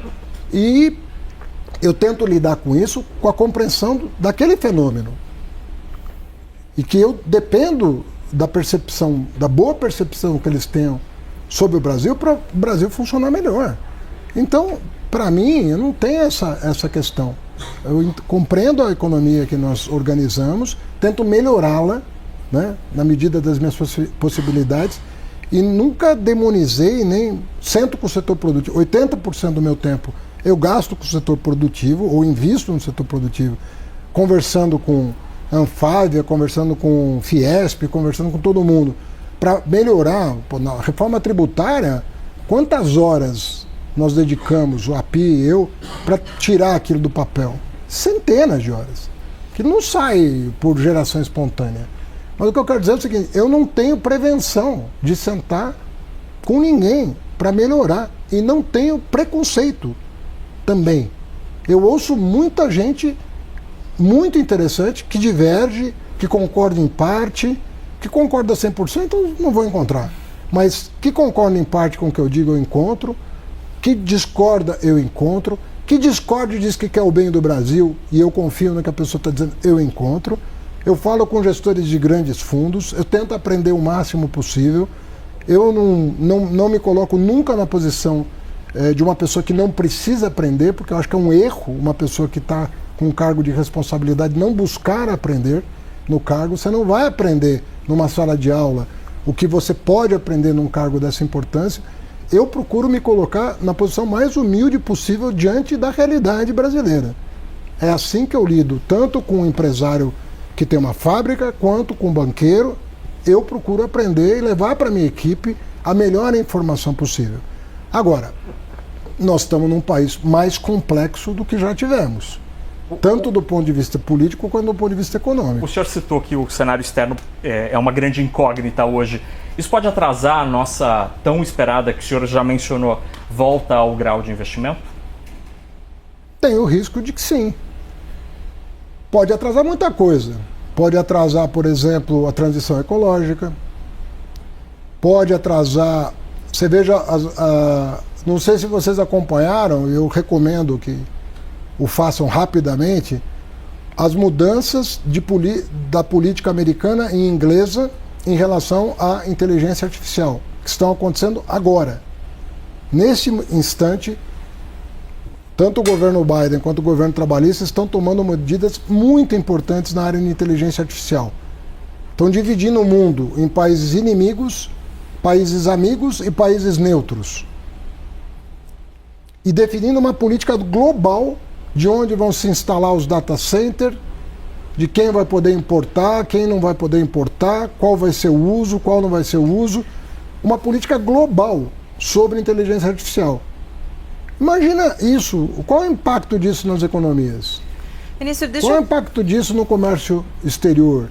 E eu tento lidar com isso com a compreensão daquele fenômeno. E que eu dependo da percepção, da boa percepção que eles tenham sobre o Brasil para o Brasil funcionar melhor. Então, para mim, eu não tenho essa questão. Eu compreendo a economia que nós organizamos, tento melhorá-la, né, na medida das minhas possibilidades, e nunca demonizei, nem sento com o setor produtivo. 80% do meu tempo eu gasto com o setor produtivo, ou invisto no setor produtivo, conversando com a Anfávia, conversando com Fiesp, conversando com todo mundo, para melhorar. Na reforma tributária, quantas horas nós dedicamos, o API e eu, para tirar aquilo do papel? Centenas de horas, que não sai por geração espontânea. Mas o que eu quero dizer é o seguinte: eu não tenho prevenção de sentar com ninguém para melhorar, e não tenho preconceito também. Eu ouço muita gente muito interessante que diverge, que concorda em parte, que concorda 100% eu não vou encontrar, mas que concorda em parte com o que eu digo eu encontro, que discorda eu encontro, que discorda e diz que quer o bem do Brasil e eu confio no que a pessoa está dizendo, eu encontro. Eu falo com gestores de grandes fundos, eu tento aprender o máximo possível. Eu não me coloco nunca na posição de uma pessoa que não precisa aprender, porque eu acho que é um erro uma pessoa que está com um cargo de responsabilidade não buscar aprender no cargo. Você não vai aprender numa sala de aula o que você pode aprender num cargo dessa importância, eu procuro me colocar na posição mais humilde possível diante da realidade brasileira. É assim que eu lido, tanto com um empresário que tem uma fábrica, quanto com um banqueiro. Eu procuro aprender e levar para a minha equipe a melhor informação possível. Agora, nós estamos num país mais complexo do que já tivemos, tanto do ponto de vista político quanto do ponto de vista econômico. O senhor citou que o cenário externo é uma grande incógnita hoje. Isso pode atrasar a nossa tão esperada, que o senhor já mencionou, volta ao grau de investimento? Tem o risco de que sim. Pode atrasar muita coisa. Pode atrasar, por exemplo, a transição ecológica. Pode atrasar... Você veja, não sei se vocês acompanharam, eu recomendo que o façam rapidamente, as mudanças da política americana e inglesa em relação à inteligência artificial, que estão acontecendo agora. Neste instante, tanto o governo Biden quanto o governo trabalhista estão tomando medidas muito importantes na área de inteligência artificial. Estão dividindo o mundo em países inimigos, países amigos e países neutros. E definindo uma política global de onde vão se instalar os data centers, de quem vai poder importar, quem não vai poder importar, qual vai ser o uso, qual não vai ser o uso. Uma política global sobre inteligência artificial. Imagina isso, qual é o impacto disso nas economias? Ministro, qual é o impacto disso no comércio exterior?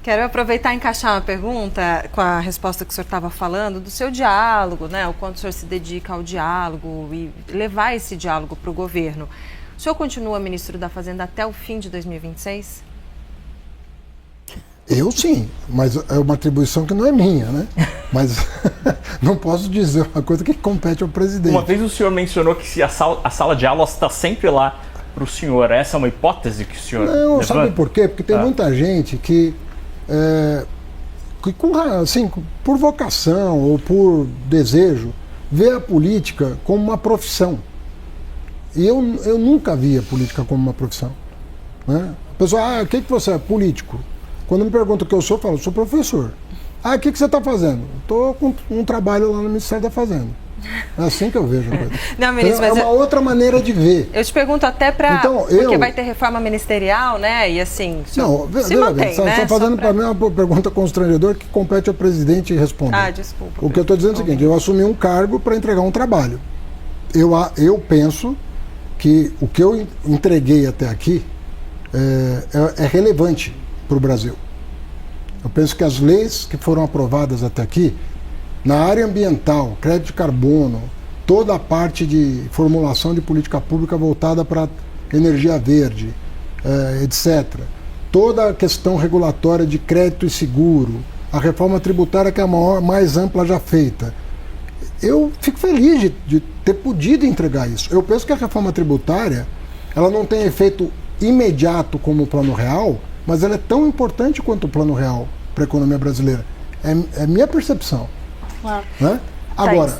Quero aproveitar e encaixar uma pergunta com a resposta que o senhor estava falando, do seu diálogo, né? O quanto o senhor se dedica ao diálogo e levar esse diálogo para o governo. O senhor continua ministro da Fazenda até o fim de 2026? Eu sim, mas é uma atribuição que não é minha, né? Mas não posso dizer uma coisa que compete ao presidente. Uma vez o senhor mencionou que a sala de aula está sempre lá para o senhor. Essa é uma hipótese que o senhor Não, levanta? sabe por quê? Porque tem muita gente que assim, por vocação ou por desejo, vê a política como uma profissão. E eu nunca vi a política como uma profissão. Né? A pessoa, o que você é? Político. Quando me perguntam o que eu falo, sou professor. O que você está fazendo? Estou com um trabalho lá no Ministério da Fazenda. É assim que eu vejo a coisa. Não, ministro, então, é uma outra maneira de ver. Eu te pergunto até para... Então, porque vai ter reforma ministerial, né? E assim, não, se mantém, né? Você está fazendo para mim uma pergunta constrangedora que compete ao presidente responder. Desculpa. O que eu estou dizendo é o seguinte, eu assumi um cargo para entregar um trabalho. Eu penso que o que eu entreguei até aqui é relevante para o Brasil. Eu penso que as leis que foram aprovadas até aqui, na área ambiental, crédito de carbono, toda a parte de formulação de política pública voltada para energia verde, etc. Toda a questão regulatória de crédito e seguro, a reforma tributária que é a mais ampla já feita. Eu fico feliz de ter podido entregar isso. Eu penso que a reforma tributária, ela não tem efeito imediato como o Plano Real, mas ela é tão importante quanto o Plano Real para a economia brasileira. É minha percepção. Claro. Né? Agora,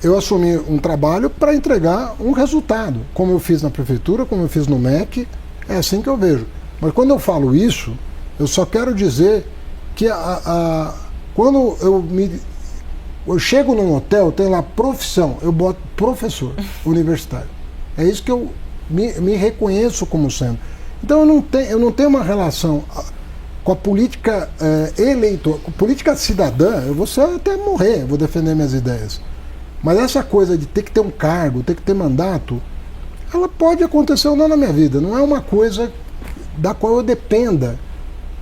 eu assumi um trabalho para entregar um resultado, como eu fiz na Prefeitura, como eu fiz no MEC, é assim que eu vejo. Mas quando eu falo isso, eu só quero dizer que quando eu chego num hotel, tem lá profissão, eu boto professor universitário. É isso que eu me reconheço como sendo. Então eu não tenho uma relação com a política eleitoral, política cidadã. Eu vou até morrer, vou defender minhas ideias. Mas essa coisa de ter que ter um cargo, ter que ter mandato, ela pode acontecer ou não na minha vida. Não é uma coisa da qual eu dependa,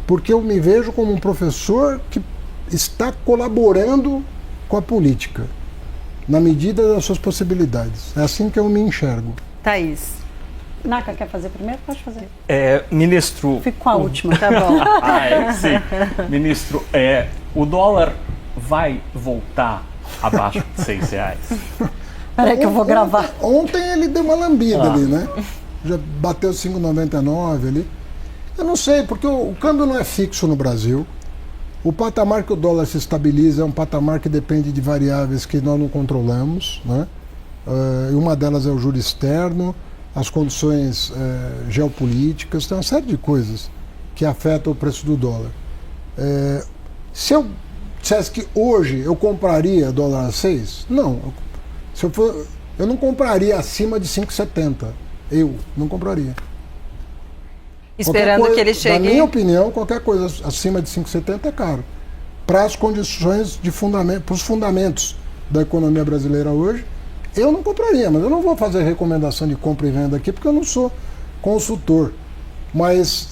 porque eu me vejo como um professor que está colaborando com a política, na medida das suas possibilidades. É assim que eu me enxergo. Thaís. Naka, quer fazer primeiro? Pode fazer. Ministro... Fico com a última, tá bom. Sim. Ministro, o dólar vai voltar abaixo de R$6? Peraí que eu vou gravar. Ontem ele deu uma lambida ali, né? Já bateu 5,99 ali. Eu não sei, porque o câmbio não é fixo no Brasil. O patamar que o dólar se estabiliza é um patamar que depende de variáveis que nós não controlamos, né? E uma delas é o juro externo, as condições geopolíticas, tem uma série de coisas que afetam o preço do dólar. Se eu dissesse que hoje eu compraria dólar a 6, não. Eu não compraria acima de 5,70. Eu não compraria. Esperando que ele chegue... Na minha opinião, qualquer coisa acima de 5,70 é caro. Para as condições de fundamento, para os fundamentos da economia brasileira hoje, eu não compraria, mas eu não vou fazer recomendação de compra e venda aqui porque eu não sou consultor. Mas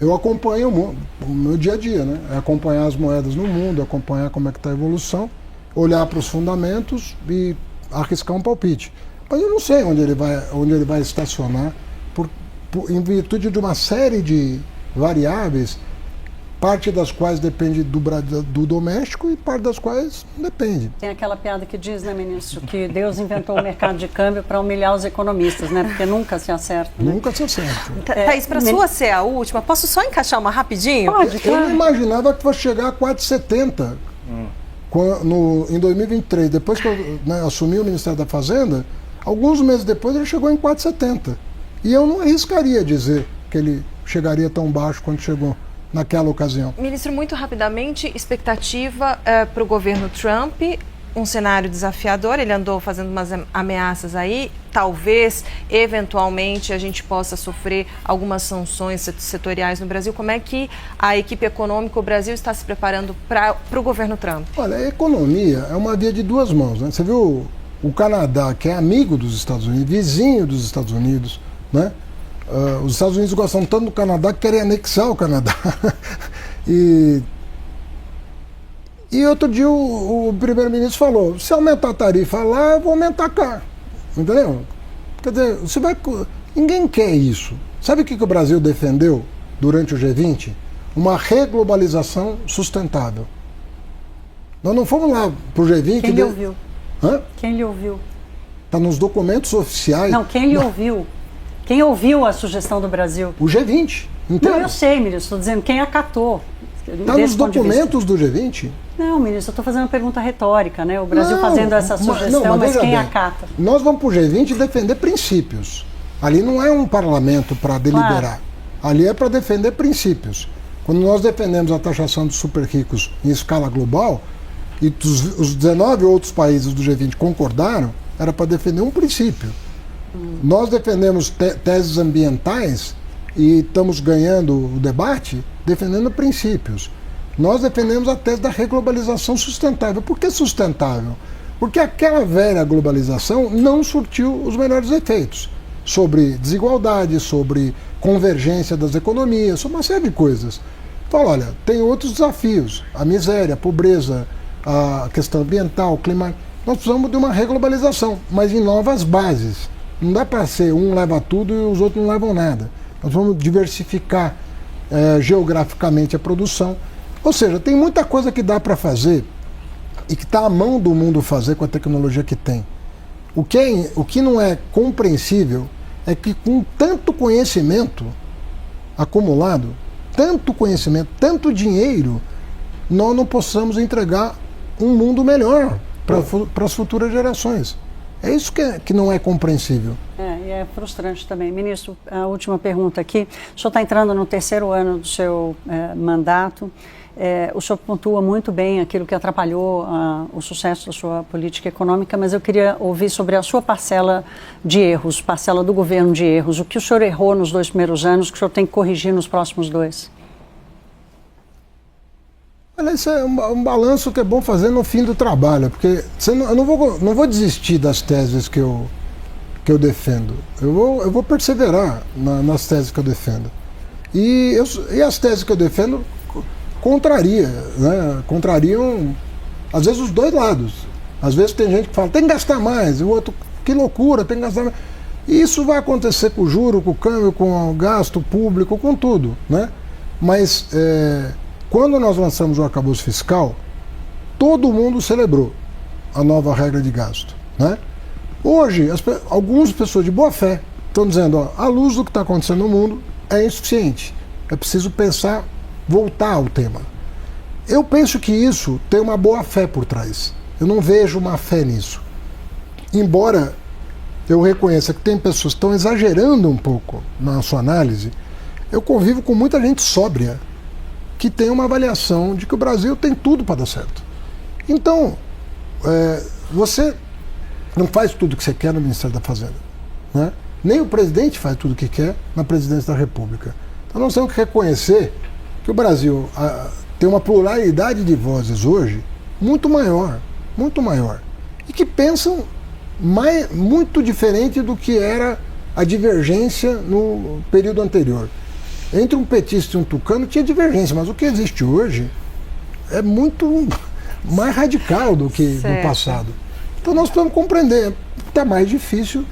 eu acompanho o meu dia a dia, né? É acompanhar as moedas no mundo, acompanhar como é que está a evolução, olhar para os fundamentos e arriscar um palpite. Mas eu não sei onde ele vai estacionar, em virtude de uma série de variáveis, parte das quais depende do doméstico e parte das quais não depende. Tem aquela piada que diz, né, ministro, que Deus inventou o mercado de câmbio para humilhar os economistas, né? Porque nunca se acerta. Né? Nunca se acerta. Thaís, para a sua ser a última, posso só encaixar uma rapidinho? Pode, claro. Eu não imaginava que fosse chegar a 4,70 em 2023. Depois que eu assumi o Ministério da Fazenda, alguns meses depois ele chegou em 4,70. E eu não arriscaria dizer que ele chegaria tão baixo quanto chegou naquela ocasião. Ministro, muito rapidamente, expectativa para o governo Trump, um cenário desafiador, ele andou fazendo umas ameaças aí, talvez, eventualmente, a gente possa sofrer algumas sanções setoriais no Brasil. Como é que a equipe econômica, o Brasil, está se preparando para o governo Trump? Olha, a economia é uma via de duas mãos, né? Você viu o Canadá, que é amigo dos Estados Unidos, vizinho dos Estados Unidos, né? Os Estados Unidos gostam tanto do Canadá que querem anexar o Canadá. E outro dia o primeiro-ministro falou, se aumentar a tarifa lá, eu vou aumentar cá. Entendeu? Quer dizer, ninguém quer isso. Sabe o que o Brasil defendeu durante o G20? Uma reglobalização sustentável. Nós não fomos lá para o G20... Quem lhe ouviu? Hã? Quem lhe ouviu? Está nos documentos oficiais. Não, quem lhe ouviu? Quem ouviu a sugestão do Brasil? O G20. Inteiro. Não, eu sei, ministro, estou dizendo quem acatou. Está nos documentos do G20? Não, ministro, eu estou fazendo uma pergunta retórica, né? O Brasil fazendo essa sugestão, mas quem acata? Nós vamos para o G20 defender princípios. Ali não é um parlamento para deliberar. Claro. Ali é para defender princípios. Quando nós defendemos a taxação dos super ricos em escala global, e os 19 outros países do G20 concordaram, era para defender um princípio. Nós defendemos teses ambientais e estamos ganhando o debate defendendo princípios. Nós defendemos a tese da reglobalização sustentável. Por que sustentável? Porque aquela velha globalização não surtiu os melhores efeitos sobre desigualdade, sobre convergência das economias, sobre uma série de coisas. Então, olha, tem outros desafios, a miséria, a pobreza, a questão ambiental, climática. Nós precisamos de uma reglobalização, mas em novas bases. Não dá para ser um leva tudo e os outros não levam nada. Nós vamos diversificar geograficamente a produção. Ou seja, tem muita coisa que dá para fazer e que está à mão do mundo fazer com a tecnologia que tem. O que não é compreensível é que com tanto conhecimento acumulado, tanto conhecimento, tanto dinheiro, nós não possamos entregar um mundo melhor para as futuras gerações. É isso que não é compreensível. E é frustrante também. Ministro, a última pergunta aqui. O senhor está entrando no 3º ano do seu mandato. O senhor pontua muito bem aquilo que atrapalhou o sucesso da sua política econômica, mas eu queria ouvir sobre a sua parcela de erros, parcela do governo de erros. O que o senhor errou nos 2 primeiros anos, que o senhor tem que corrigir nos próximos 2? Isso é um balanço que é bom fazer no fim do trabalho, porque eu não vou desistir das teses que eu defendo. Eu vou perseverar nas teses que eu defendo. E as teses que eu defendo contrariam, às vezes, os dois lados. Às vezes tem gente que fala, tem que gastar mais, e o outro, que loucura, tem que gastar mais. E isso vai acontecer com o juro, com o câmbio, com o gasto público, com tudo, né? Mas quando nós lançamos o arcabouço fiscal, todo mundo celebrou a nova regra de gasto, né? Hoje, algumas pessoas de boa fé estão dizendo, à luz do que está acontecendo no mundo, é insuficiente. É preciso pensar, voltar ao tema. Eu penso que isso tem uma boa fé por trás. Eu não vejo uma fé nisso. Embora eu reconheça que tem pessoas que estão exagerando um pouco na sua análise, eu convivo com muita gente sóbria, que tem uma avaliação de que o Brasil tem tudo para dar certo. Então, você não faz tudo o que você quer no Ministério da Fazenda, né? Nem o presidente faz tudo o que quer na presidência da República. Então nós temos que reconhecer que o Brasil tem uma pluralidade de vozes hoje muito maior, e que pensam muito diferente do que era a divergência no período anterior. Entre um petista e um tucano tinha divergência, mas o que existe hoje é muito mais radical do que no passado. Então nós precisamos compreender, está mais difícil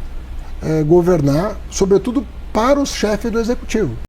governar, sobretudo para os chefes do executivo.